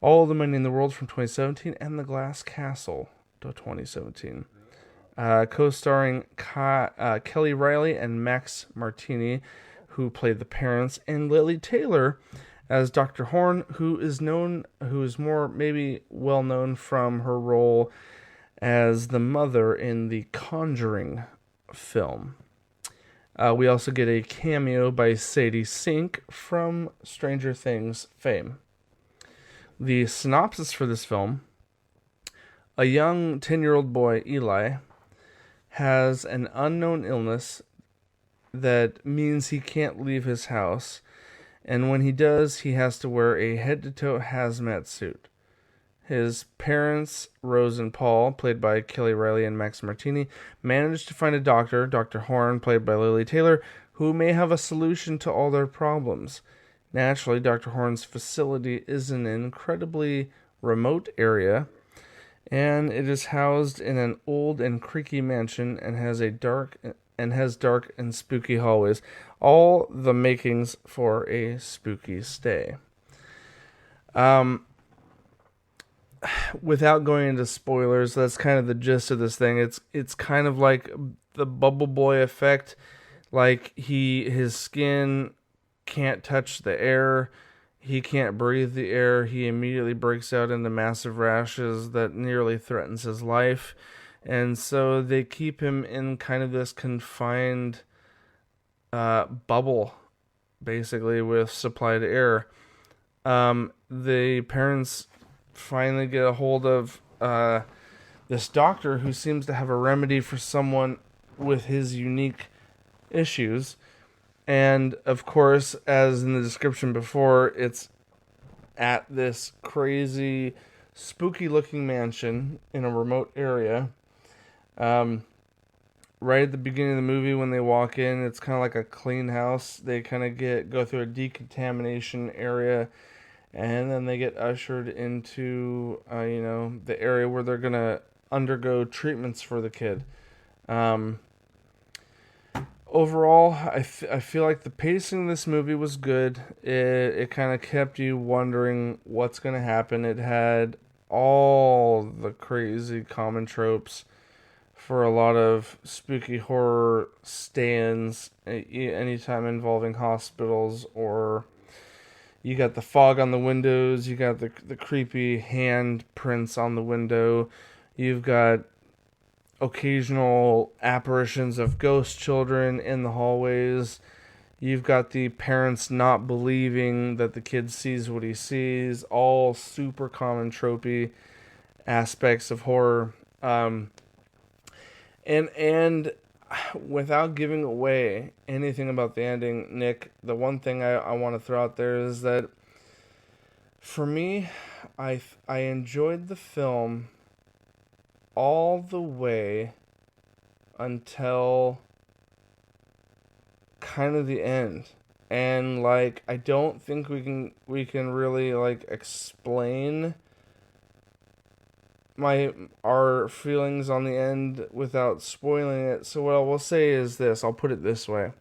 All the Money in the World from 2017, and The Glass Castle to 2017. Co-starring Kelly Riley and Max Martini, who played the parents, and Lily Taylor as Dr. Horn, who is more maybe well known from her role as the mother in the Conjuring film. We also get a cameo by Sadie Sink from Stranger Things fame. The synopsis for this film: a young 10-year-old boy, Eli, has an unknown illness that means he can't leave his house, and when he does, he has to wear a head-to-toe hazmat suit. His parents, Rose and Paul, played by Kelly Riley and Max Martini, manage to find a doctor, Dr. Horn, played by Lily Taylor, who may have a solution to all their problems. Naturally, Dr. Horn's facility is in an incredibly remote area, and it is housed in an old and creaky mansion and has dark and spooky hallways. All the makings for a spooky stay. Without going into spoilers, that's kind of the gist of this thing. It's kind of like the Bubble Boy effect. Like his skin can't touch the air. He can't breathe the air. He immediately breaks out into massive rashes that nearly threatens his life. And so they keep him in kind of this confined bubble, basically, with supplied air. The parents finally get a hold of this doctor who seems to have a remedy for someone with his unique issues. And, of course, as in the description before, it's at this crazy, spooky-looking mansion in a remote area. Right at the beginning of the movie, when they walk in, it's kind of like a clean house. They kind of go through a decontamination area, and then they get ushered into, the area where they're going to undergo treatments for the kid. Overall, I feel like the pacing of this movie was good. It kind of kept you wondering what's going to happen. It had all the crazy common tropes for a lot of spooky horror stands, anytime involving hospitals, or you got the fog on the windows, you got the creepy handprints on the window, you've got occasional apparitions of ghost children in the hallways. You've got the parents not believing that the kid sees what he sees. All super common tropey aspects of horror. And without giving away anything about the ending, Nick, the one thing I want to throw out there is that for me, I enjoyed the film all the way until kind of the end, and I don't think we can really explain our feelings on the end without spoiling it. So what I will say is this: I'll put it this way.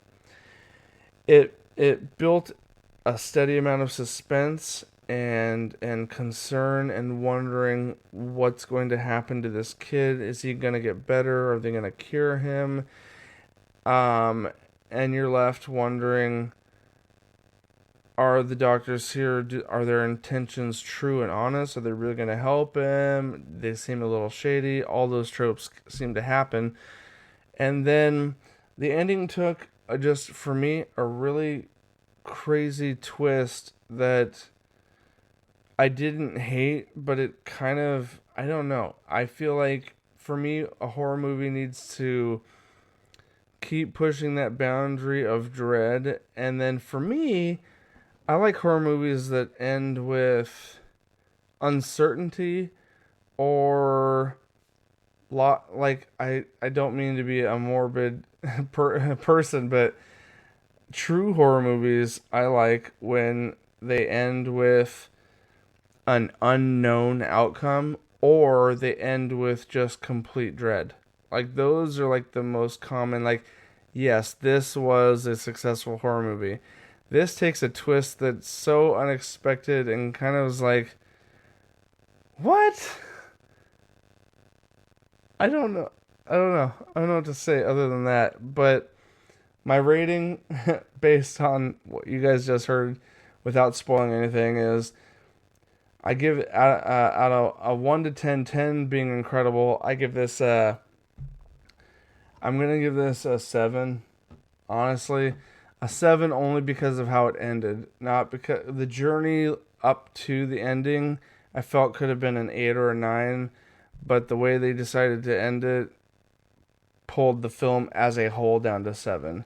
It built a steady amount of suspense and concern and wondering what's going to happen to this kid. Is he going to get better? Are they going to cure him? And you're left wondering, are the doctors here, are their intentions true and honest? Are they really going to help him? They seem a little shady. All those tropes seem to happen. And then the ending took, just for me, a really crazy twist that I didn't hate, but it kind of, I don't know. I feel like, for me, a horror movie needs to keep pushing that boundary of dread. And then for me, I like horror movies that end with uncertainty, or I don't mean to be a morbid person, but true horror movies I like when they end with an unknown outcome, or they end with just complete dread. Like those are like the most common. Like, yes, this was a successful horror movie. This takes a twist that's so unexpected and kind of was like, what? I don't know. I don't know. I don't know what to say other than that. But my rating, based on what you guys just heard, without spoiling anything, is I give it out of a 1 to 10, 10 being incredible. I give this I'm gonna give this a 7. Honestly, a 7 only because of how it ended, not because the journey up to the ending. I felt could have been an 8 or a 9, but the way they decided to end it pulled the film as a whole down to 7.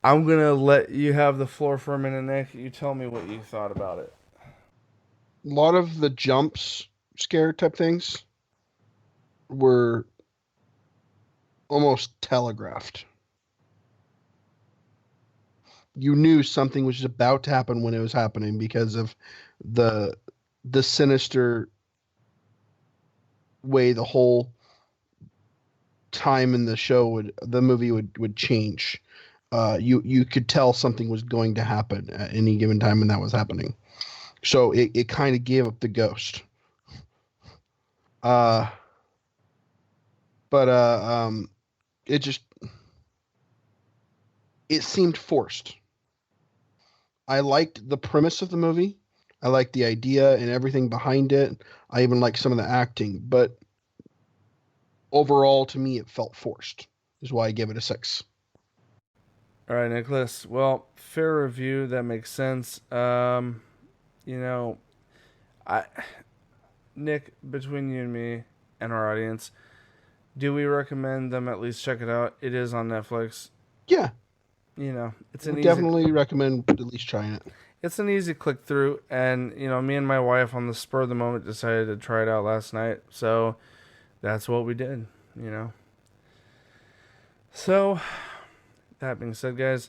I'm gonna let you have the floor for a minute, Nick. You tell me what you thought about it. A lot of the jumps scare type things were almost telegraphed. You knew something was about to happen when it was happening because of the sinister way the whole time in the movie would change. You could tell something was going to happen at any given time when that was happening. So it kind of gave up the ghost. Uh, but it just it seemed forced. I liked the premise of the movie. I liked the idea and everything behind it. I even liked some of the acting, but overall, to me, it felt forced. Is why I gave it a 6. All right, Nicholas. Well, fair review. That makes sense. You know, I Nick, between you and me and our audience, do we recommend them at least check it out? It is on Netflix. Yeah, You know, it's I an would easy. definitely recommend at least trying it. It's an easy click through, and me and my wife on the spur of the moment decided to try it out last night. So that's what we did. You know. So that being said, guys,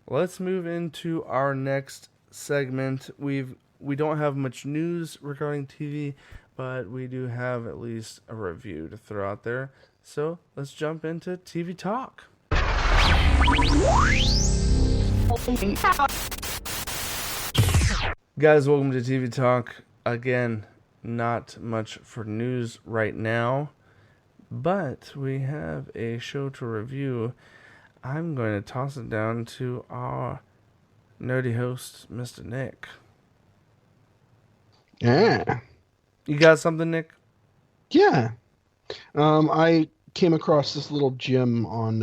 let's move into our next segment. We don't have much news regarding TV, but we do have at least a review to throw out there. So let's jump into TV talk. Guys, welcome to TV talk. Again, not much for news right now, but we have a show to review. I'm going to toss it down to our nerdy host, Mr. Nick. Yeah, You got something, Nick? yeah. I came across this little gem on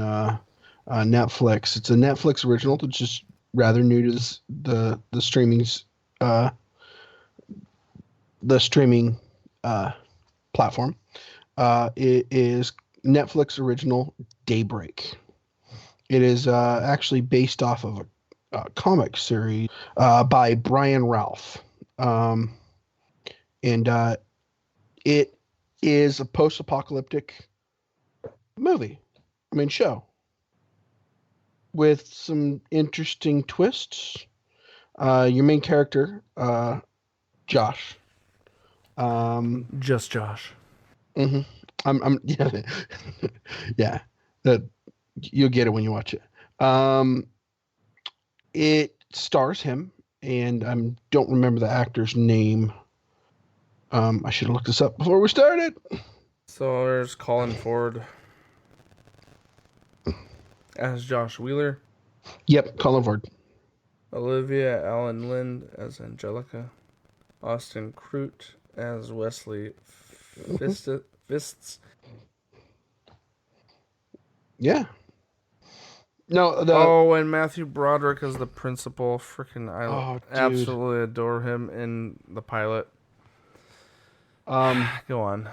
Netflix. It's a Netflix original, which is rather new to the streaming's the streaming platform. It is Netflix original Daybreak. It is actually based off of a comic series by Brian Ralph. And it is a post-apocalyptic show with some interesting twists. Your main character, Josh. Just Josh. Mm-hmm. Yeah, yeah. That you'll get it when you watch it. It stars him, and I don't remember the actor's name. I should have looked this up before we started. So there's Colin Ford as Josh Wheeler, Yep, Colin Ford. Olivia Allen Lind as Angelica, Austin Crute as Wesley Fists. Yeah. No. And Matthew Broderick as the principal. Freaking, I absolutely adore him in the pilot. Go on.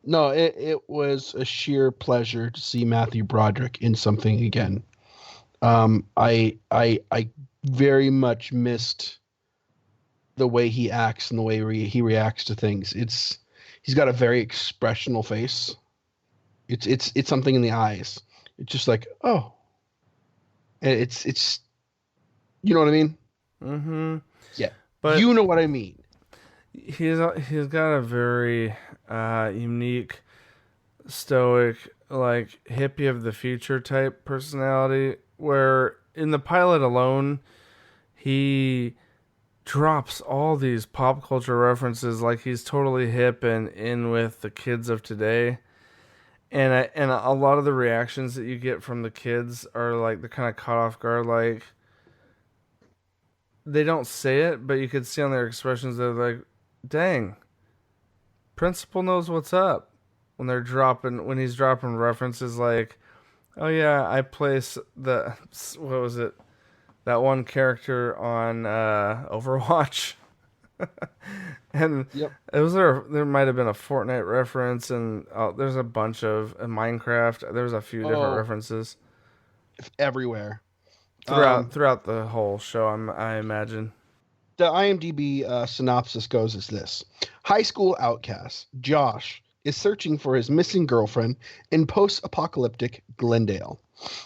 No, it was a sheer pleasure to see Matthew Broderick in something again. I very much missed the way he acts and the way he reacts to things. He's got a very expressional face. It's something in the eyes. It's just like, oh, and it's you know what I mean? Mm-hmm. Yeah, but you know what I mean. He's got a very unique stoic, like hippie of the future type personality. Where in the pilot alone, he drops all these pop culture references like he's totally hip and in with the kids of today. And a lot of the reactions that you get from the kids are like they're kind of caught off guard. Like they don't say it, but you could see on their expressions they're like, "Dang, Principal knows what's up." When he's dropping references like, "Oh yeah, I place the what was it that one character on Overwatch." And Yep. it was there might have been a Fortnite reference, and there's a bunch of Minecraft. There's a few different Oh, references everywhere. throughout the whole show. I imagine. The IMDb synopsis goes as this: high school outcast Josh is searching for his missing girlfriend in post-apocalyptic Glendale.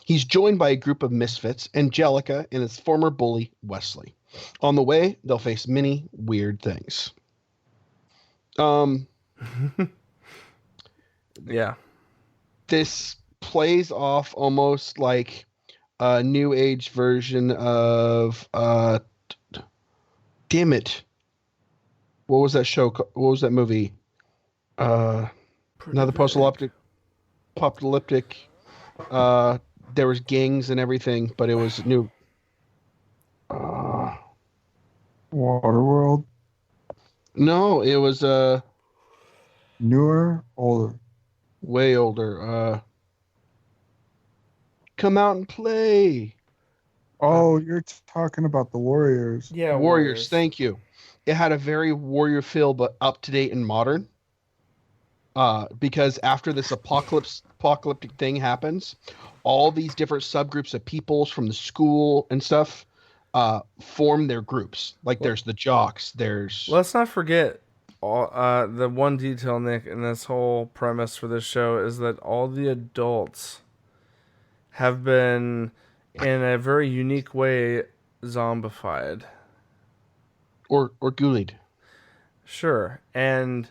He's joined by a group of misfits, Angelica and his former bully, Wesley. On the way, they'll face many weird things. Um, Yeah. this plays off almost like a new age version of damn it. What was that show? What was that movie? Another post-apocalyptic. There was gangs and everything, but it was new. Waterworld, No, it was newer, older. way older. Come out and play. Oh, you're talking about the Warriors. Yeah, Warriors. Thank you. It had a very warrior feel, but up to date and modern. Because after this apocalyptic thing happens, all these different subgroups of peoples from the school and stuff form their groups. Like there's the jocks. There's Let's not forget the one detail, Nick, in this whole premise for this show is that all the adults have been, in a very unique way, zombified. or ghoulied. Sure. And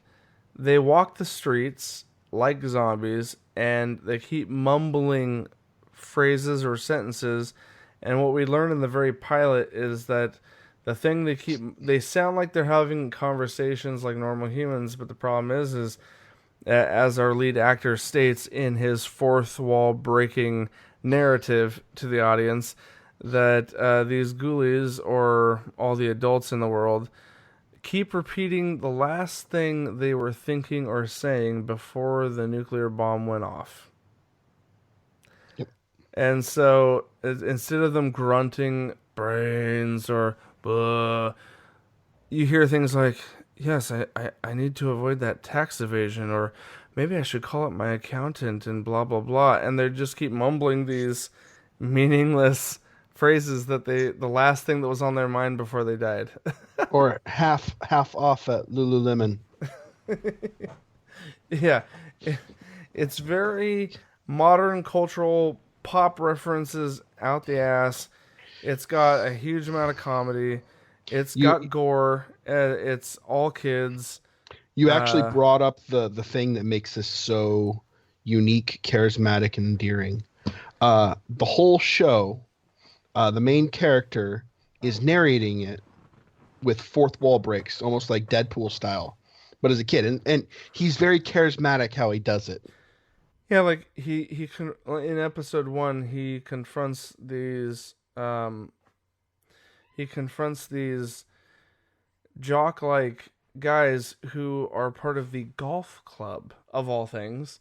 they walk the streets like zombies, and they keep mumbling phrases or sentences. And what we learn in the very pilot is that the thing they sound like they're having conversations like normal humans, but the problem is as our lead actor states in his fourth wall breaking narrative to the audience, that these ghoulies, or all the adults in the world, keep repeating the last thing they were thinking or saying before the nuclear bomb went off. Yep. And so instead of them grunting brains or buh, you hear things like, yes, I need to avoid that tax evasion, or maybe I should call up my accountant and blah, blah, blah. And they just keep mumbling these meaningless phrases that the last thing that was on their mind before they died. Or half off at Lululemon. Yeah. It's very modern cultural pop references out the ass. It's got a huge amount of comedy. It's got gore. It's all kids. You actually brought up the thing that makes this so unique, charismatic, and endearing. The whole show, the main character is narrating it with fourth wall breaks, almost like Deadpool style, but as a kid, and he's very charismatic how he does it. Yeah, like in episode 1, he confronts these jock-like guys who are part of the golf club of all things,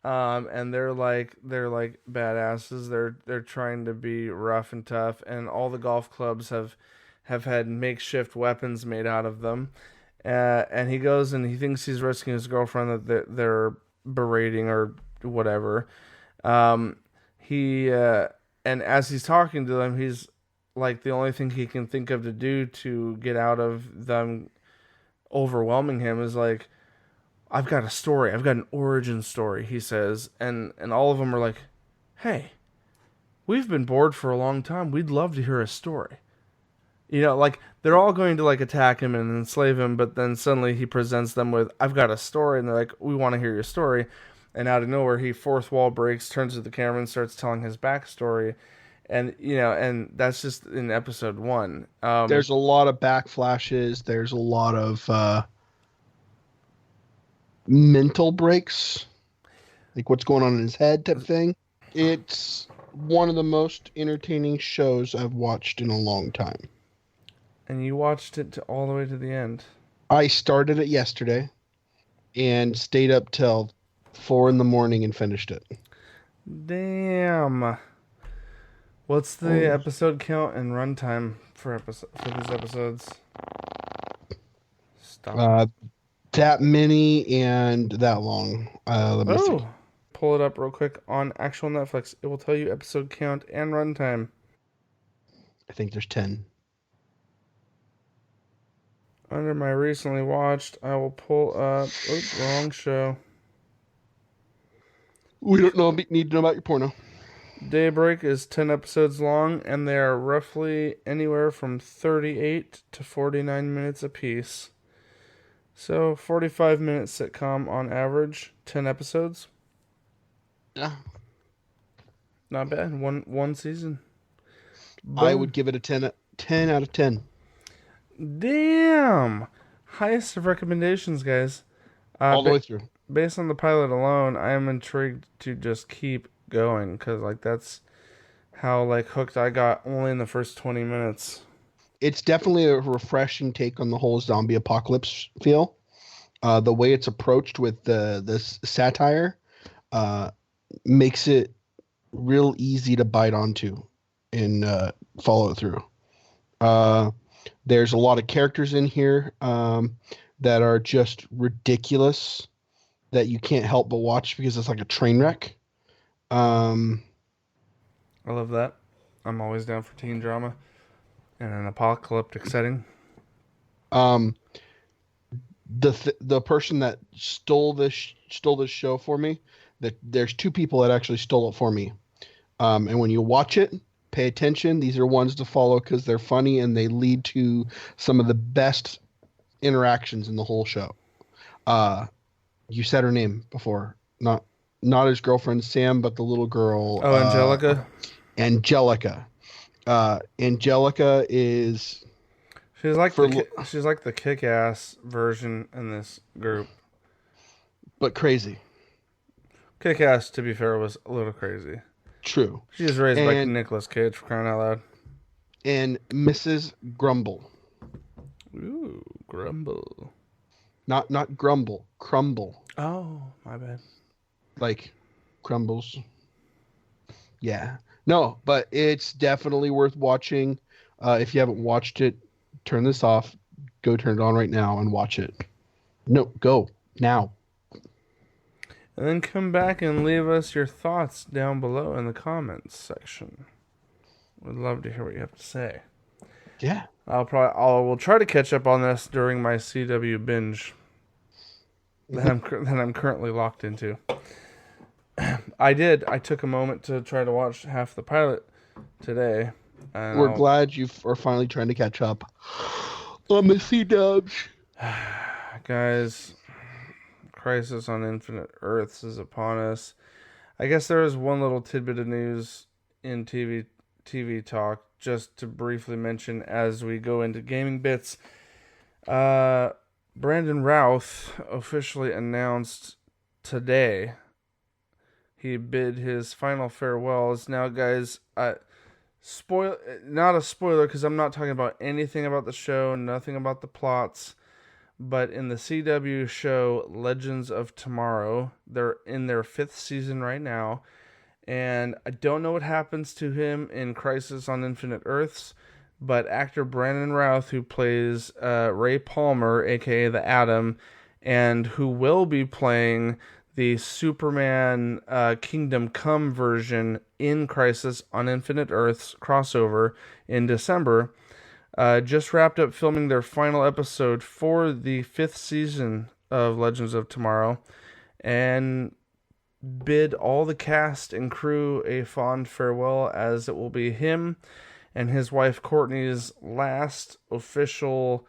and they're like badasses. They're trying to be rough and tough, and all the golf clubs have had makeshift weapons made out of them. And he goes and he thinks he's rescuing his girlfriend that they're berating or whatever. And as he's talking to them, he's like, the only thing he can think of to do to get out of them overwhelming him is like, I've got a story. I've got an origin story, he says. And all of them are like, hey, we've been bored for a long time. We'd love to hear a story. You know, like, they're all going to, like, attack him and enslave him, but then suddenly he presents them with, I've got a story, and they're like, we want to hear your story. and out of nowhere he fourth wall breaks, turns to the camera, and starts telling his backstory. And and that's just in episode 1. There's a lot of backflashes. There's a lot of mental breaks, like what's going on in his head type thing. It's one of the most entertaining shows I've watched in a long time. And you watched it all the way to the end. I started it yesterday and stayed up till 4 a.m. and finished it. Damn. What's the episode count and runtime for these episodes? Stop. That many and that long. Let me see. Pull it up real quick on actual Netflix. It will tell you episode count and runtime. I think there's 10. Under my recently watched, I will pull up. Oops, wrong show. We don't need to know about your porno. Daybreak is 10 episodes long, and they are roughly anywhere from 38 to 49 minutes apiece. So, 45-minute sitcom on average, 10 episodes. Yeah. Not bad. One season. Boom. I would give it a 10 out of 10. Damn! Highest of recommendations, guys. All the way through. Based on the pilot alone, I am intrigued to just keep going, because that's how hooked I got only in the first 20 minutes. It's definitely a refreshing take on the whole zombie apocalypse feel. The way it's approached with the satire makes it real easy to bite onto and follow it through. There's a lot of characters in here that are just ridiculous that you can't help but watch because it's like a train wreck. I love that. I'm always down for teen drama in an apocalyptic setting. The person that stole this show for me, there's 2 people that actually stole it for me. And when you watch it, pay attention. These are ones to follow because they're funny and they lead to some of the best interactions in the whole show. You said her name before, not his girlfriend Sam, but the little girl. Oh, Angelica. Angelica. Angelica is. She's like the kick-ass version in this group. But crazy. Kick-ass, to be fair, was a little crazy. True. She was raised by Nicolas Cage, for crying out loud. And Mrs. Grumble. Ooh, Grumble. Not Grumble, Crumble. Oh, my bad. Like crumbles. Yeah. No, but it's definitely worth watching. If you haven't watched it, turn this off. Go turn it on right now and watch it. No, go now. And then come back and leave us your thoughts down below in the comments section. We'd love to hear what you have to say. Yeah. We'll try to catch up on this during my CW binge that I'm currently locked into. I took a moment to try to watch half the pilot today. And we're glad you are finally trying to catch up on the C-dubs. Guys, Crisis on Infinite Earths is upon us. I guess there is one little tidbit of news in TV talk, just to briefly mention as we go into gaming bits. Brandon Routh officially announced today he bid his final farewells. Now, guys, not a spoiler because I'm not talking about anything about the show, nothing about the plots. But in the CW show Legends of Tomorrow, they're in their 5th season right now. And I don't know what happens to him in Crisis on Infinite Earths, but actor Brandon Routh, who plays Ray Palmer, a.k.a. the Atom, and who will be playing the Superman Kingdom Come version in Crisis on Infinite Earths crossover in December, just wrapped up filming their final episode for the 5th season of Legends of Tomorrow, and bid all the cast and crew a fond farewell, as it will be him and his wife Courtney's last official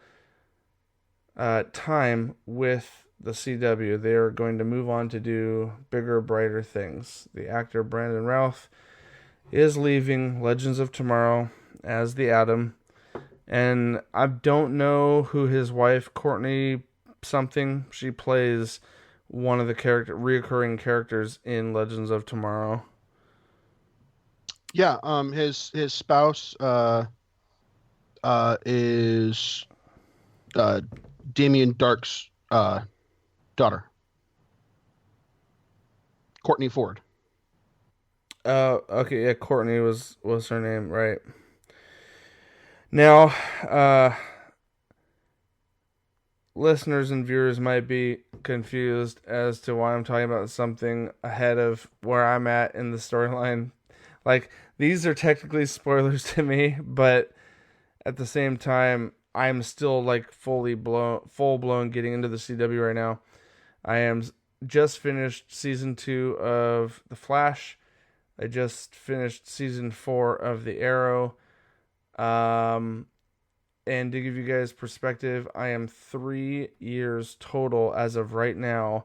time with the CW. They are going to move on to do bigger, brighter things. The actor Brandon Routh is leaving Legends of Tomorrow as the Atom. And I don't know who his wife, Courtney something, she plays one of the reoccurring characters in Legends of Tomorrow. Yeah, his spouse is Damien Dark's daughter, Courtney Ford. Okay, yeah, Courtney was her name, right? Now, listeners and viewers might be confused as to why I'm talking about something ahead of where I'm at in the storyline. Like, these are technically spoilers to me, but at the same time, I'm still like full blown getting into the CW right now. I am just finished season 2 of The Flash. I just finished season 4 of The Arrow. And to give you guys perspective, I am 3 years total as of right now.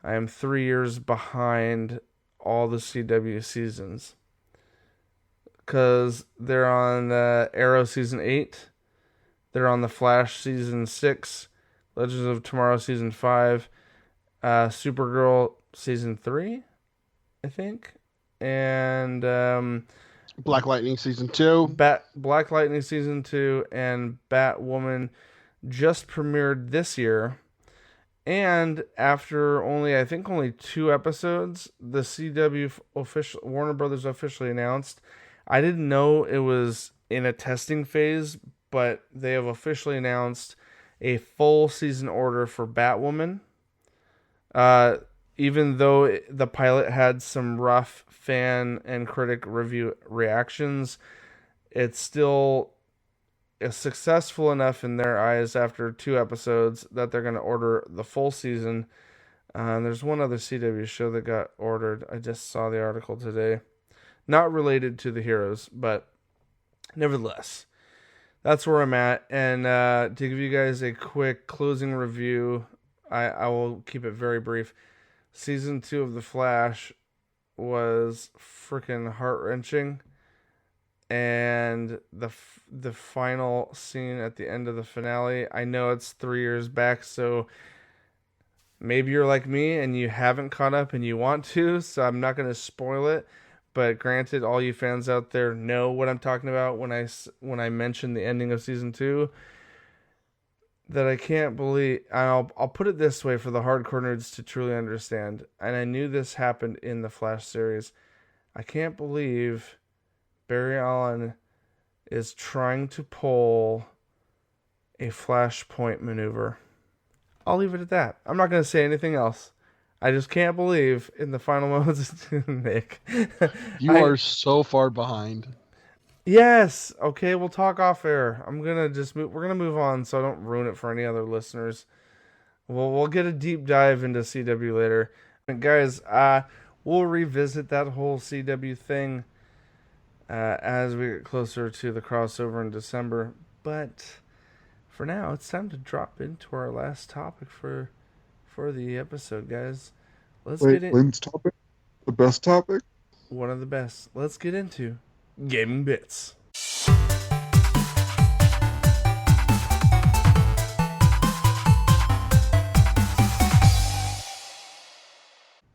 I am 3 years behind all the CW seasons. Because they're on Arrow season 8. They're on The Flash season 6. Legends of Tomorrow season 5. Supergirl season 3, I think. And Black Lightning season 2. Black Lightning season 2 and Batwoman just premiered this year. And after only 2 episodes, the CW official Warner Brothers officially announced. I didn't know it was in a testing phase, but they have officially announced a full season order for Batwoman. Even though the pilot had some rough fan and critic review reactions, it's still successful enough in their eyes after 2 episodes that they're going to order the full season. There's one other CW show that got ordered. I just saw the article today. Not related to the heroes, but nevertheless, that's where I'm at. And to give you guys a quick closing review, I will keep it very brief. Season 2 of The Flash was freaking heart-wrenching. And the final scene at the end of the finale, I know it's 3 years back, so maybe you're like me and you haven't caught up and you want to, so I'm not going to spoil it. But granted, all you fans out there know what I'm talking about when I mention the ending of season 2. That I can't believe. I'll put it this way for the hardcore nerds to truly understand. And I knew this happened in the Flash series. I can't believe Barry Allen is trying to pull a Flashpoint maneuver. I'll leave it at that. I'm not going to say anything else. I just can't believe in the final moments, Nick. You are so far behind. Yes. Okay, we'll talk off air. We're gonna move on so I don't ruin it for any other listeners. We'll get a deep dive into CW later. And guys, we'll revisit that whole CW thing as we get closer to the crossover in December. But for now, it's time to drop into our last topic for the episode, guys. Wayne's topic? The best topic? One of the best. Let's get into Gaming Bits.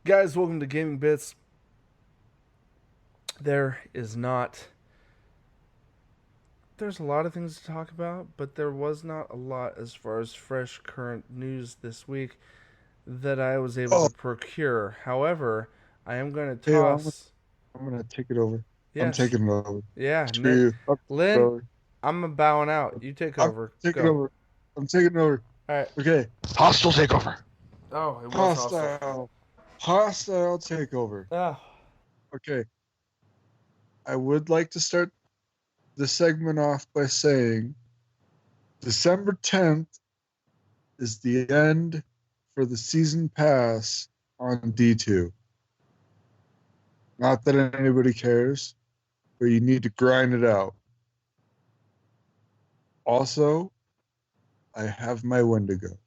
Guys, welcome to Gaming Bits. There's a lot of things to talk about, but there was not a lot as far as fresh current news this week that I was able to procure. However, I am going to toss... I'm going to take it over. Yes. I'm taking it over. Yeah. Lynn, I'm bowing out. You take over. I'm taking it over. All right. Okay. Hostile takeover. Oh, it was Hostile takeover. Oh. Okay. I would like to start the segment off by saying December 10th is the end for the season pass on D2. Not that anybody cares, but you need to grind it out. Also, I have my Wendigo.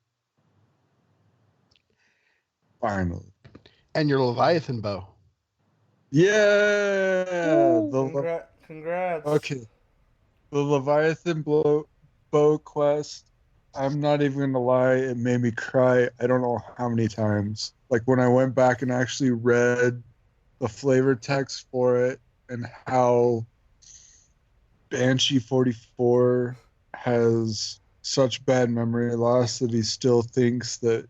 Finally. And your Leviathan bow. Yeah. Congrats. Okay. The Leviathan bow quest. I'm not even gonna lie, it made me cry. I don't know how many times. Like when I went back and actually read the flavor text for it and how Banshee 44 has such bad memory loss that he still thinks that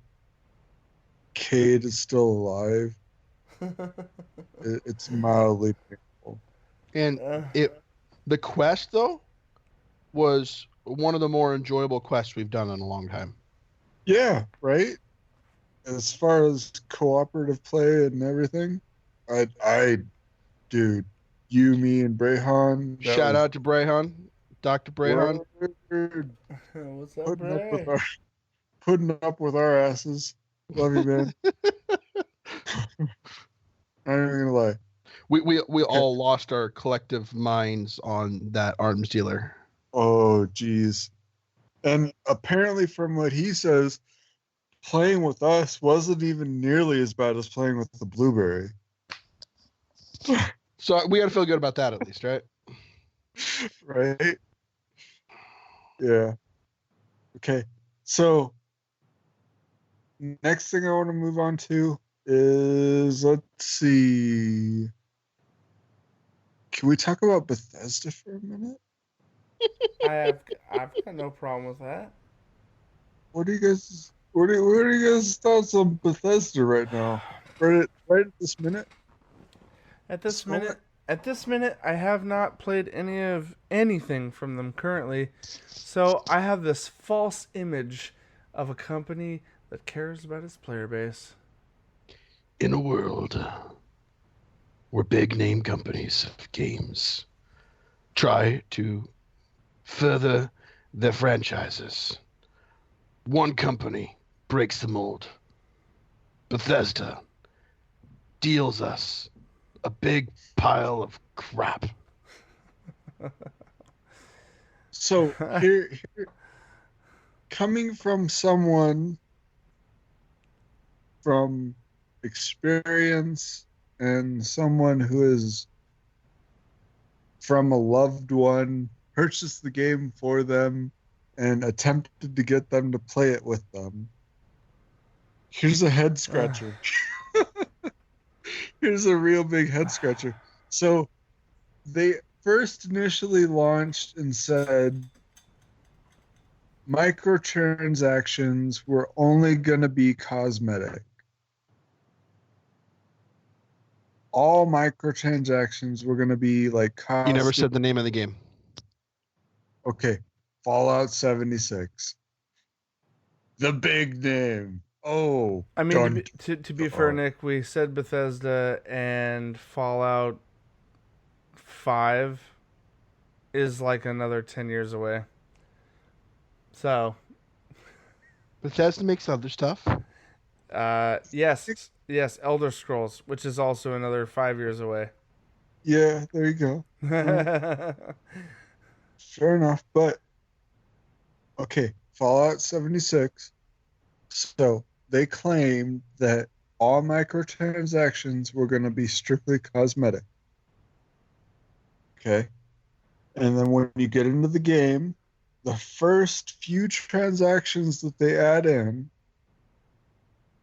Cade is still alive. It's mildly painful. And the quest though was one of the more enjoyable quests we've done in a long time. Yeah, right? As far as cooperative play and everything, dude, you, me, and Brayhan. Shout out to Brayhan, Dr. Brayhan. What's up, Putting up with Bray? our asses. Love you, man. I'm not even gonna lie. We all lost our collective minds on that arms dealer. Oh, geez. And apparently, from what he says, playing with us wasn't even nearly as bad as playing with the Blueberry. So we got to feel good about that at least, right? Right? Yeah. Okay. So, next thing I want to move on to is, let's see. Can we talk about Bethesda for a minute? I've got no problem with that. What are you guys' thoughts on Bethesda right now? Right at this minute? At this minute, I have not played anything from them currently, so I have this false image of a company that cares about its player base. In a world where big name companies of games try to further their franchises, one company breaks the mold. Bethesda deals us a big pile of crap. So here, coming from someone from experience and someone who is from a loved one, purchased the game for them and attempted to get them to play it with them. Here's a head scratcher. Here's a real big head scratcher. So they first initially launched and said microtransactions were only going to be cosmetic. All microtransactions were going to be like costume. You never said the name of the game. Okay, Fallout 76. The big name. Oh, I mean, to be fair, Nick, we said Bethesda and Fallout 5 is like another 10 years away. So, Bethesda makes other stuff. yes, Elder Scrolls, which is also another 5 years away. Yeah, there you go. Fair enough, but okay, Fallout 76. So they claimed that all microtransactions were going to be strictly cosmetic. Okay. And then when you get into the game, the first few transactions that they add in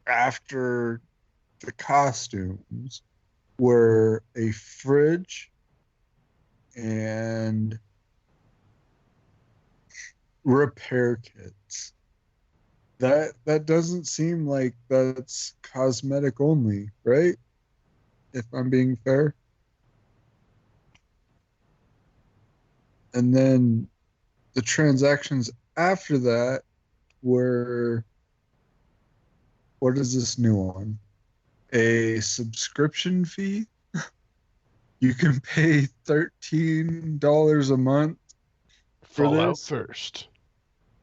after the costumes were a fridge and repair kits. That doesn't seem like that's cosmetic only, right? If I'm being fair. And then the transactions after that were, what is this new one? A subscription fee. You can pay $13 a month for Fallout this. first.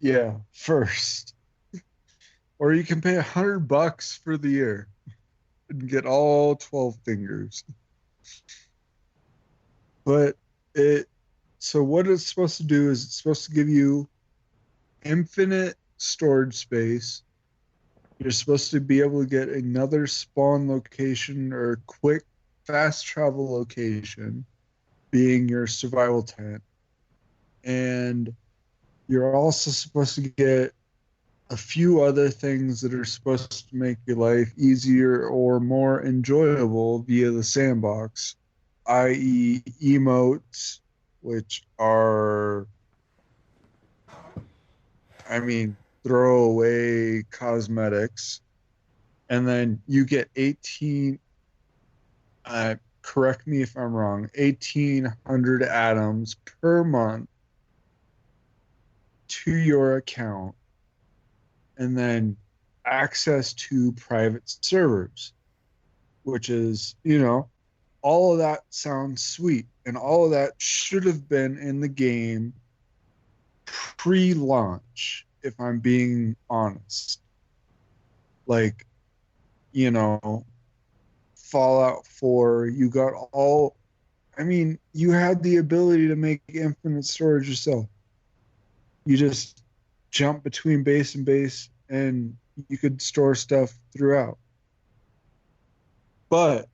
Yeah, first. Or you can pay $100 for the year and get all 12 fingers. But so what it's supposed to do is it's supposed to give you infinite storage space, You're supposed to be able to get another spawn location or quick fast travel location being your survival tent. And you're also supposed to get a few other things that are supposed to make your life easier or more enjoyable via the sandbox, i.e., emotes, which are, I mean, throwaway cosmetics. And then you get 18, correct me if I'm wrong, 1,800 atoms per month to your account, and then access to private servers, which is, all of that sounds sweet. And all of that should have been in the game pre launch, if I'm being honest. Like, you know, Fallout 4, you got all, I mean, you had the ability to make infinite storage yourself. You just jump between base and base and you could store stuff throughout. But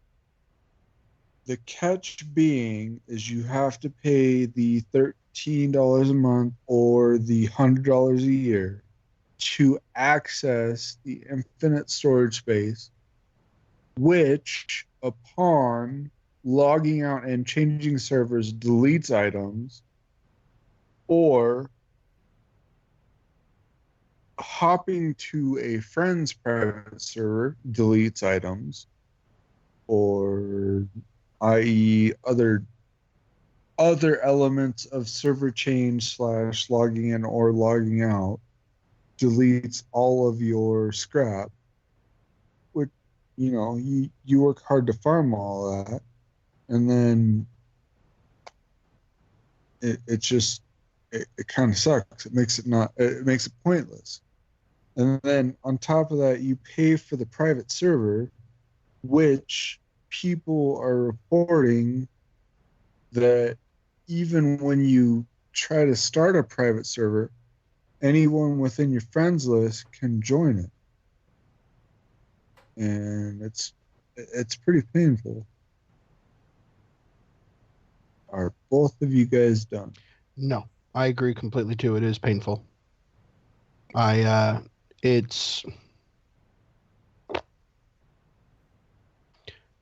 the catch being is you have to pay the $13 a month or the $100 a year to access the infinite storage space, which upon logging out and changing servers deletes items, or hopping to a friend's private server deletes items, or i.e. other elements of server change / logging in or logging out deletes all of your scrap, which, you work hard to farm all that, and then it just kind of sucks. It makes it pointless. And then on top of that, you pay for the private server, which people are reporting that even when you try to start a private server, anyone within your friends list can join it. And it's pretty painful. Are both of you guys done? No, I agree completely too. It is painful. It's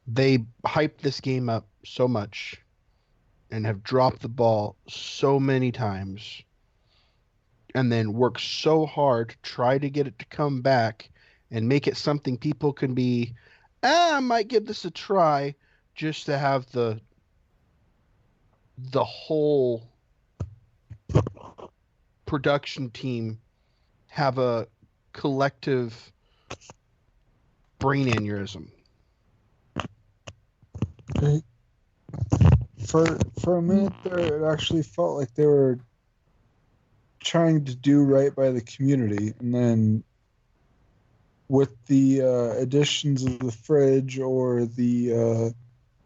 they hyped this game up so much and have dropped the ball so many times and then work so hard to try to get it to come back and make it something people can be, I might give this a try, just to have the whole production team have a collective brain aneurysm. For a minute there, it actually felt like they were trying to do right by the community, and then with the additions of the fridge or the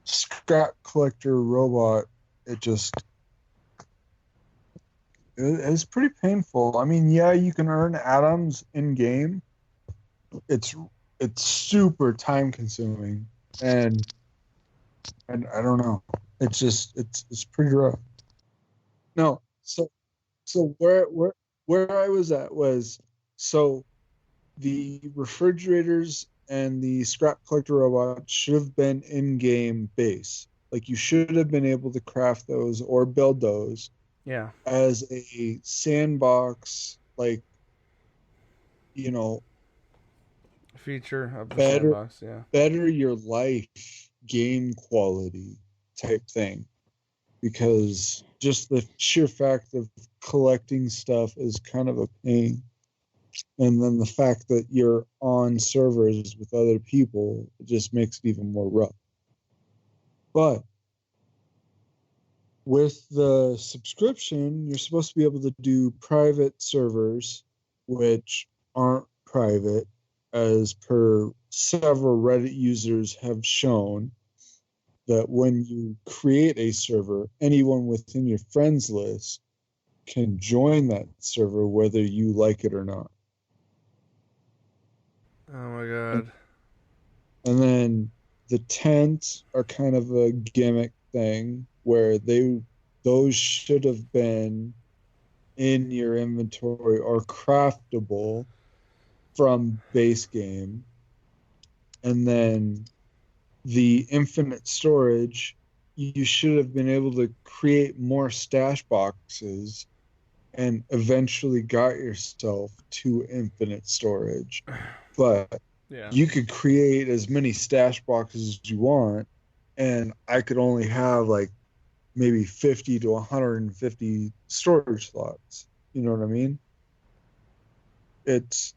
scrap collector robot, it's pretty painful. I mean, yeah, you can earn atoms in game. It's super time consuming, and I don't know. It's pretty rough. No, so where I was at was, so the refrigerators and the scrap collector robot should have been in-game base. Like, you should have been able to craft those or build those as a sandbox, like, feature of the sandbox, better your life game quality type thing. Because just the sheer fact of collecting stuff is kind of a pain. And then the fact that you're on servers with other people, it just makes it even more rough. But with the subscription, you're supposed to be able to do private servers, which aren't private, as per several Reddit users have shown, that when you create a server, anyone within your friends list can join that server whether you like it or not. Oh my And, god. and then the tents are kind of a gimmick thing where those should have been in your inventory or craftable from base game. And then the infinite storage, you should have been able to create more stash boxes and eventually got yourself to infinite storage. But Yeah. you could create as many stash boxes as you want, and I could only have like maybe 50 to 150 storage slots. You know what I mean? It's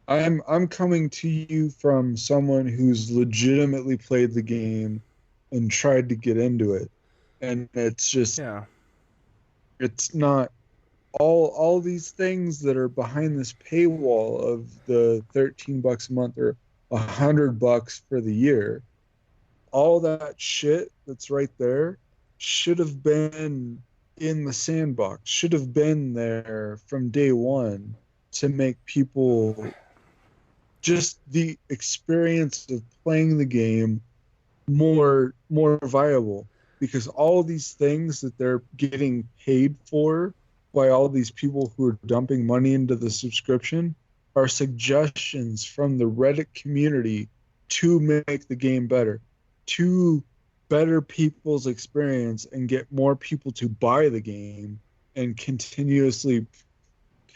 I'm coming to you from someone who's legitimately played the game and tried to get into it. And it's just Yeah. it's not all these things that are behind this paywall of the $13 a month or $100 for the year. All that shit that's right there should have been in the sandbox, should have been there from day one to make people just the experience of playing the game more viable, because all these things that they're getting paid for by all these people who are dumping money into the subscription are suggestions from the Reddit community to make the game better, to better people's experience and get more people to buy the game and continuously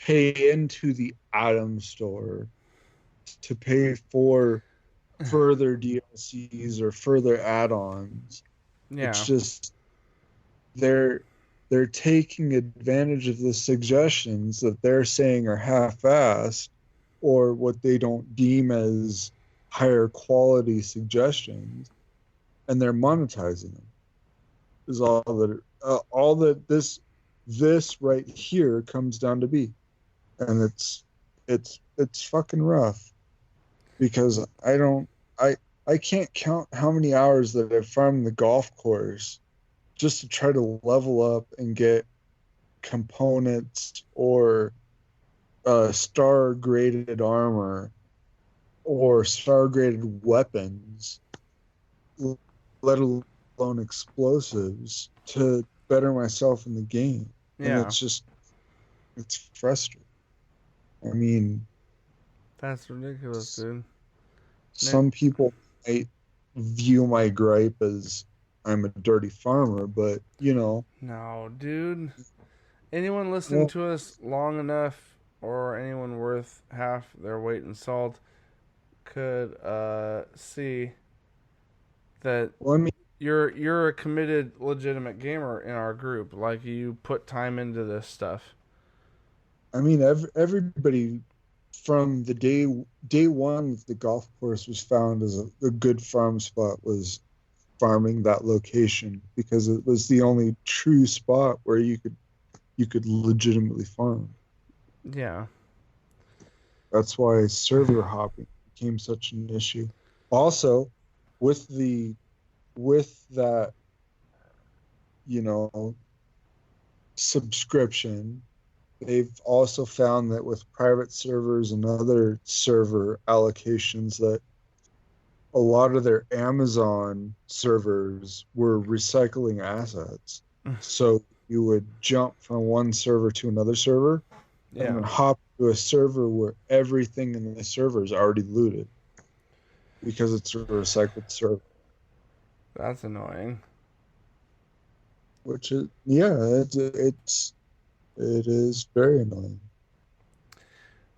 pay into the item store to pay for further DLCs or further add-ons. It's Yeah. just they're they're taking advantage of the suggestions that they're saying are half-assed or what they don't deem as higher quality suggestions, and they're monetizing them. Is all that this right here comes down to be, and it's fucking rough because I can't count how many hours that I've farmed the golf course just to try to level up and get components or star graded armor or star graded weapons, let alone explosives, to better myself in the game. And Yeah. it's frustrating. I mean, That's ridiculous, dude. some people might view my gripe as I'm a dirty farmer, but No, dude. Anyone listening well, to us long enough, or anyone worth half their weight in salt, could see that well, I mean, you're a committed, legitimate gamer in our group. Like, you put time into this stuff. everybody from the day one that the golf course was found as a good farm spot was farming that location because it was the only true spot where you could legitimately farm. Yeah. That's why server hopping became such an issue. Also, with that, you know, subscription, they've also found that with private servers and other server allocations that a lot of their Amazon servers were recycling assets. So you would jump from one server to another server and Yeah. then hop to a server where everything in the server is already looted because it's a recycled server. That's annoying. Which is, yeah, it is very annoying.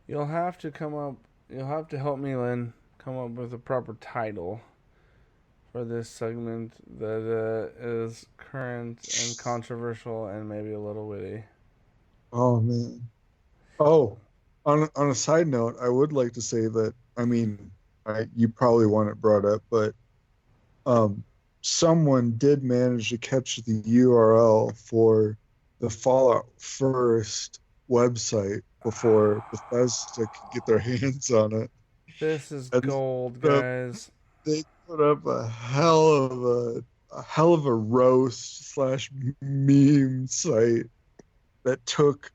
You'll have to come up. You'll have to help me, Lynn, come up with a proper title for this segment that is current and controversial and maybe a little witty. Oh man. Oh, on a side note, I would like to say that I mean, you probably want it brought up, but um, someone did manage to catch the URL for the Fallout First website before Bethesda could get their hands on it. This is And gold, put up, guys. they put up a hell of a roast slash meme site that took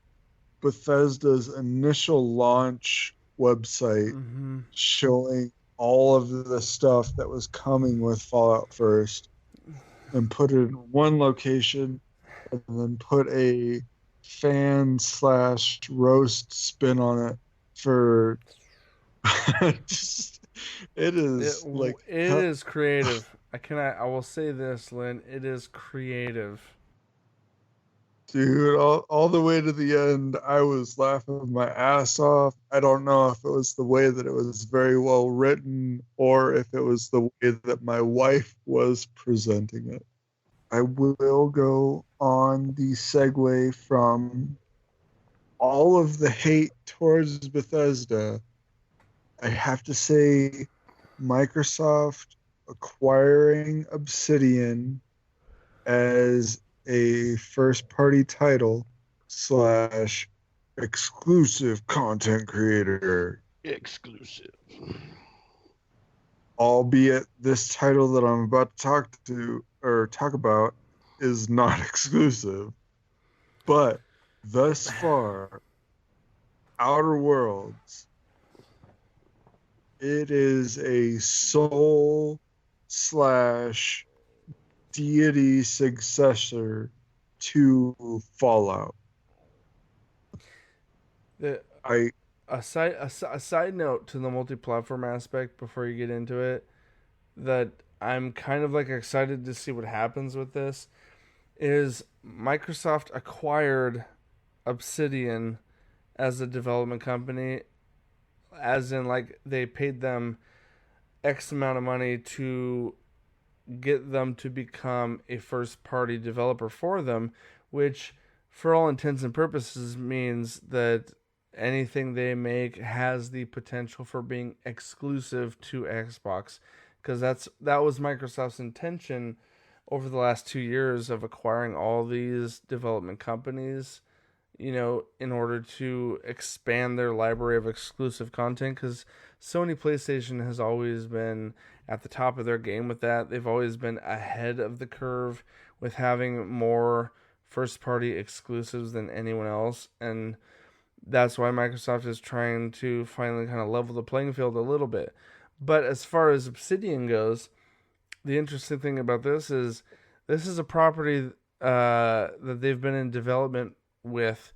Bethesda's initial launch website Mm-hmm. showing all of the stuff that was coming with Fallout First and put it in one location and then put a fan slash roast spin on it for just, it is like It is creative. I will say this, Lynn. It is creative. dude, all the way to the end, I was laughing my ass off. I don't know if it was the way that it was very well written or if it was the way that my wife was presenting it. I will go on the segue from all of the hate towards Bethesda. I have to say, Microsoft acquiring Obsidian as a first party title slash exclusive content creator, Exclusive. albeit this title that I'm about to talk about is not exclusive, but thus far, Outer Worlds, it is a soul slash deity successor to Fallout. The, I a side note to the multi-platform aspect before you get into it, that I'm kind of like excited to see what happens with this, is Microsoft acquired Obsidian as a development company, as in like they paid them X amount of money to get them to become a first party developer for them, which for all intents and purposes means that anything they make has the potential for being exclusive to Xbox, because that was Microsoft's intention over the last 2 years of acquiring all these development companies, in order to expand their library of exclusive content, because Sony PlayStation has always been at the top of their game with that. They've always been ahead of the curve with having more first party exclusives than anyone else. And that's why Microsoft is trying to finally kind of level the playing field a little bit. But as far as Obsidian goes, the interesting thing about this is a property that they've been in development with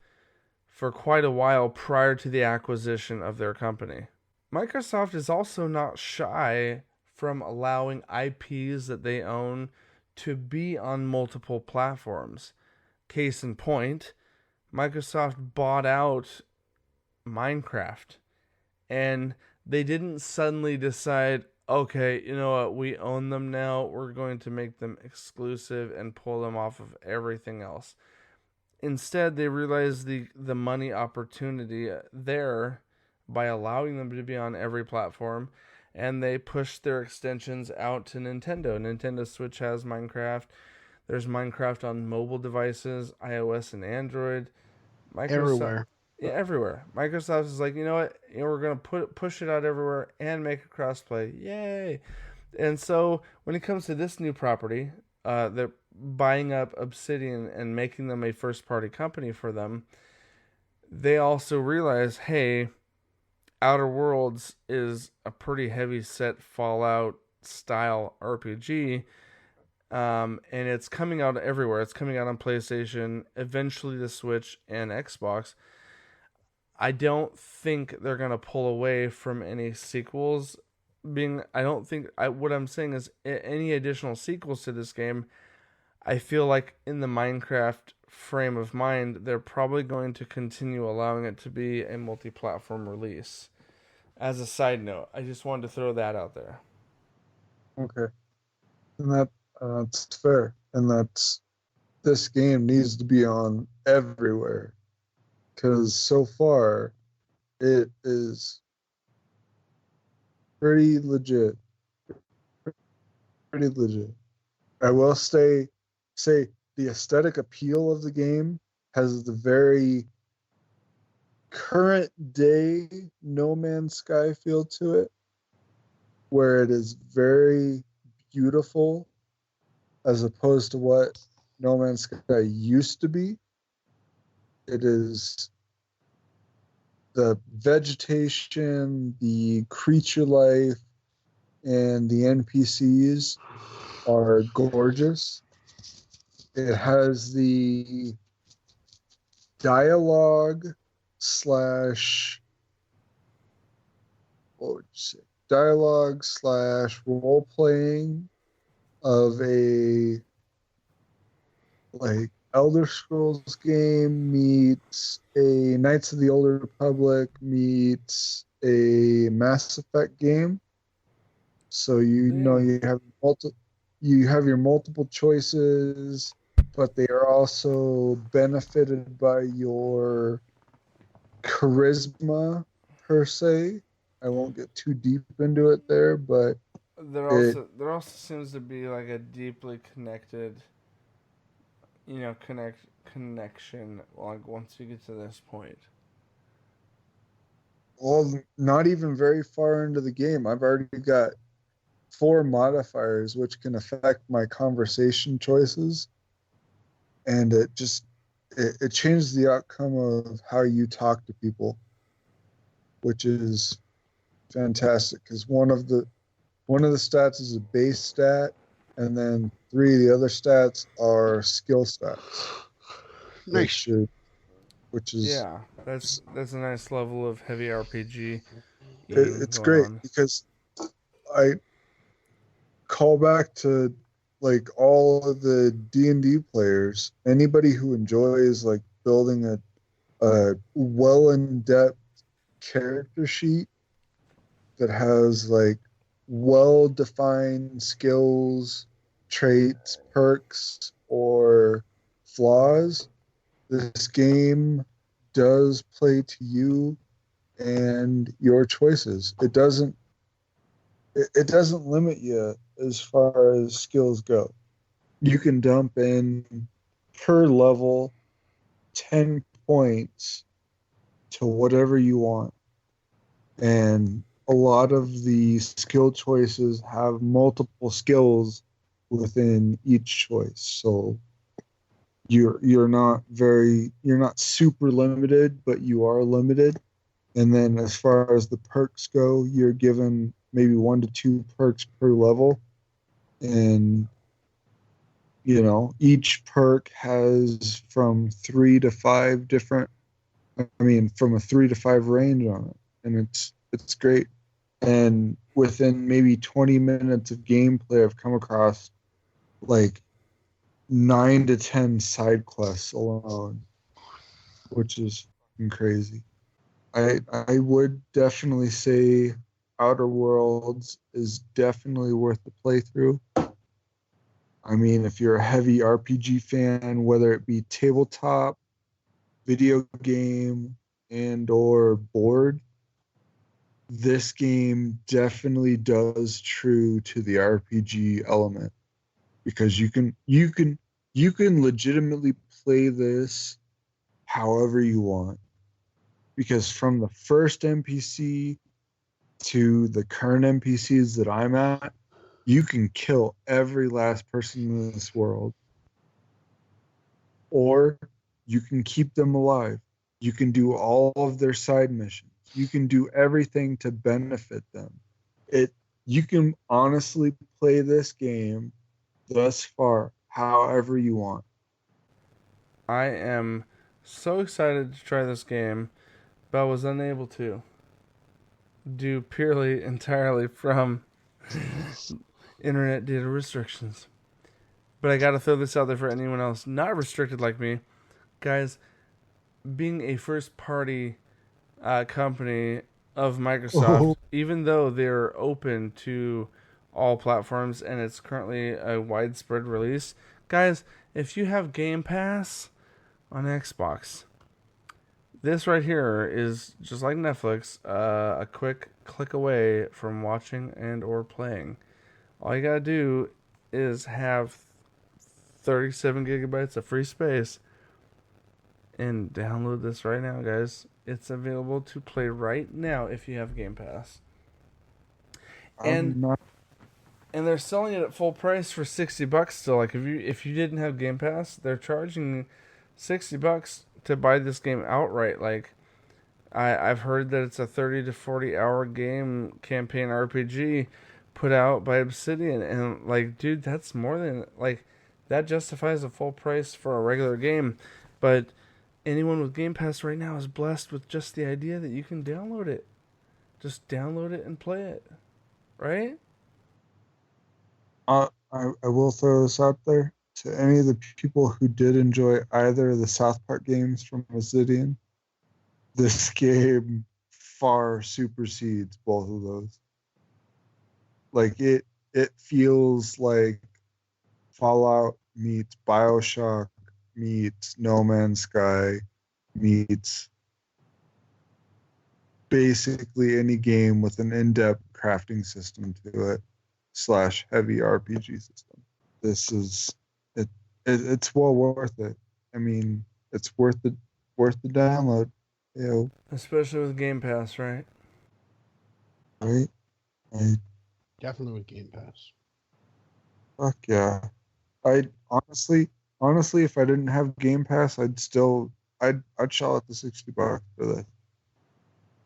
for quite a while prior to the acquisition of their company. Microsoft is also not shy from allowing IPs that they own to be on multiple platforms. Case in point, Microsoft bought out Minecraft, and they didn't suddenly decide, okay, you know what, we own them now, we're going to make them exclusive and pull them off of everything else. Instead, they realized the money opportunity there by allowing them to be on every platform, and they pushed their extensions out to Nintendo. Nintendo Switch has Minecraft. There's Minecraft on mobile devices, iOS and Android. Microsoft, Everywhere. yeah, everywhere. Microsoft is like, you know what? We're gonna push it out everywhere and make it crossplay. Yay! And so when it comes to this new property, they're buying up Obsidian and making them a first party company for them. They also realize, hey, Outer Worlds is a pretty heavy set Fallout style RPG. And it's coming out everywhere. It's coming out on PlayStation, eventually the Switch and Xbox. I don't think they're gonna pull away from any sequels. I don't think. What I'm saying is, any additional sequels to this game, I feel like in the Minecraft frame of mind, they're probably going to continue allowing it to be a multi-platform release. As a side note, I just wanted to throw that out there. okay, and that's fair, and this game needs to be on everywhere because so far it is pretty legit, pretty legit. I will say the aesthetic appeal of the game has the very current day No Man's Sky feel to it, where it is very beautiful as opposed to what No Man's Sky used to be. It is the vegetation, the creature life, and the NPCs are gorgeous. It has the dialogue slash what would you say? Dialogue slash role playing of a like Elder Scrolls game meets a Knights of the Old Republic meets a Mass Effect game. So Damn. you have your multiple choices, but they are also benefited by your charisma per se. I won't get too deep into it there, but it There also seems to be like a deeply connected, connection. Like once you get to this point, well, not even very far into the game. I've already got four modifiers which can affect my conversation choices, and it changes the outcome of how you talk to people, which is fantastic because one of the stats is a base stat, and then three of the other stats are skill stats, Nice. which is which is yeah, that's a nice level of heavy RPG it's going great on. because I call back to like all of the D&D players, anybody who enjoys like building a well in depth character sheet that has like well defined skills, traits, perks, or flaws. This game does play to you and your choices. It doesn't limit you as far as skills go. You can dump in per level 10 points to whatever you want. And a lot of the skill choices have multiple skills within each choice. So you're not super limited, but you are limited. And then as far as the perks go, you're given maybe 1 to 2 perks per level. And each perk has from 3 to 5 different, I mean, from a 3 to 5 range on it. And it's great. And within maybe 20 minutes of gameplay, I've come across like 9 to 10 side quests alone, which is fucking crazy. I would definitely say Outer Worlds is definitely worth the playthrough. I mean, if you're a heavy RPG fan, whether it be tabletop, video game, and or board, this game definitely does true to the RPG element because you can legitimately play this however you want. Because from the first NPC to the current NPCs that I'm at, you can kill every last person in this world. Or you can keep them alive. You can do all of their side missions. You can do everything to benefit them. It you can honestly play this game thus far however you want. I am so excited to try this game, but I was unable to, due purely entirely from internet data restrictions. But I gotta throw this out there for anyone else not restricted like me, guys. Being a first party company of Microsoft, Oh, even though they're open to all platforms and it's currently a widespread release, guys, if you have Game Pass on Xbox, this right here is just like Netflix, a quick click away from watching and or playing. All you gotta do is have 37 gigabytes of free space and download this right now, guys. It's available to play right now if you have Game Pass. And I'm not. and they're selling it at full price for $60 still. Like if you didn't have Game Pass, they're charging $60 to buy this game outright. Like I've heard that it's a 30 to 40 hour game campaign RPG put out by Obsidian, and like, dude, that's more than like that justifies a full price for a regular game. But anyone with Game Pass right now is blessed with just the idea that you can download it. Just download it and play it, right? I will throw this out there to any of the people who did enjoy either of the South Park games from Obsidian. This game far supersedes both of those. Like it feels like Fallout meets BioShock meets No Man's Sky meets basically any game with an in-depth crafting system to it / heavy RPG system. This is it's well worth it. I mean, it's worth the download. Especially with Game Pass, right? Right? Definitely with Game Pass. Fuck yeah. I'd honestly, if I didn't have Game Pass, I'd shell out the $60 for this.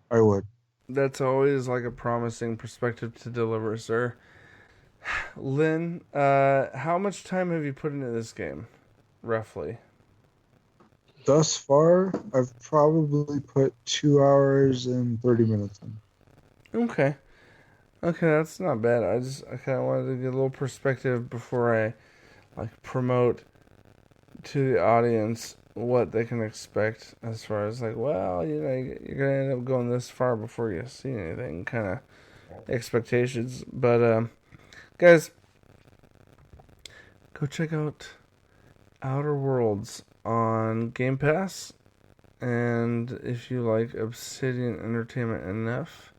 I would. That's always like a promising perspective to deliver, sir. Lynn, how much time have you put into this game, roughly? Thus far, I've probably put 2 hours and 30 minutes in. Okay, that's not bad. I kind of wanted to get a little perspective before I like promote to the audience what they can expect as far as like, well, you know, you're gonna end up going this far before you see anything, kind of expectations. But guys, go check out Outer Worlds on Game Pass, and if you like Obsidian Entertainment enough,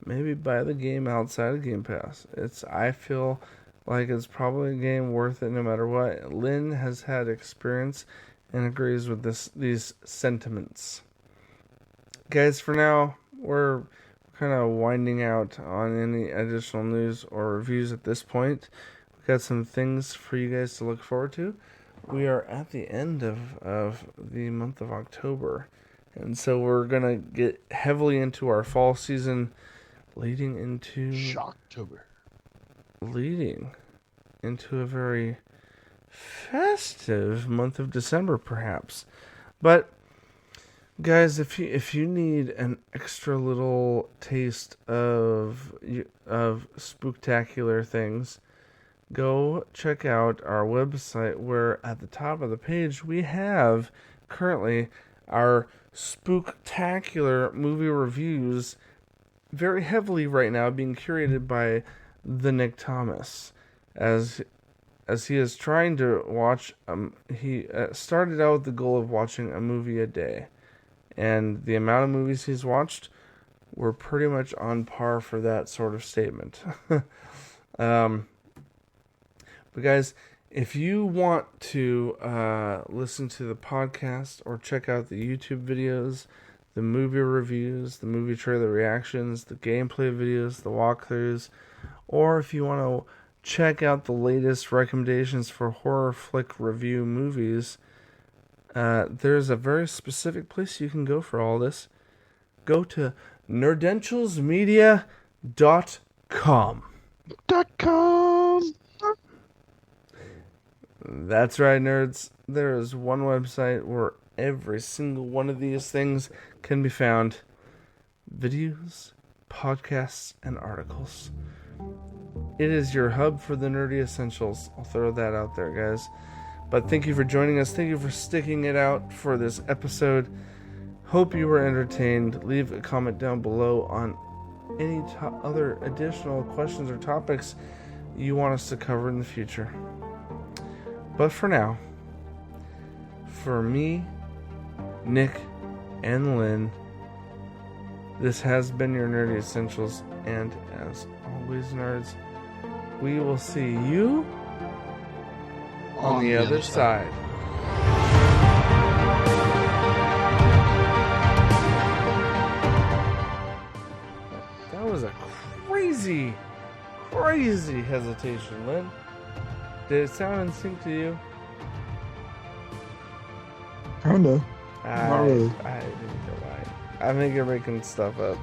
maybe buy the game outside of Game Pass. I feel like it's probably a game worth it no matter what. Lynn has had experience and agrees with these sentiments. Guys, for now, we're kind of winding out on any additional news or reviews at this point. We've got some things for you guys to look forward to. We are at the end of the month of October, and so we're going to get heavily into our fall season, leading into a very festive month of December, perhaps. But guys, if you need an extra little taste of spooktacular things, go check out our website, where at the top of the page we have currently our spooktacular movie reviews, very heavily right now being curated by the Nick Thomas, as he is trying to watch. He started out with the goal of watching a movie a day, and the amount of movies he's watched, we're pretty much on par for that sort of statement. But guys, if you want to listen to the podcast or check out the YouTube videos, the movie reviews, the movie trailer reactions, the gameplay videos, the walkthroughs, or if you want to check out the latest recommendations for horror flick review movies, there's a very specific place you can go for all this. Go to nerdentialsmedia.com. That's right, nerds. There is one website where every single one of these things can be found. Videos, podcasts, and articles. It is your hub for the nerdy essentials. I'll throw that out there, guys. But thank you for joining us. Thank you for sticking it out for this episode. Hope you were entertained. Leave a comment down below on any other additional questions or topics you want us to cover in the future. But for now, for me, Nick, and Lynn, this has been your Nerdy Essentials, and as always, nerds, we will see you on the other side. That was a crazy hesitation, Lynn. Did it sound in sync to you? Kinda. Not really. I didn't know why. I think you're making stuff up.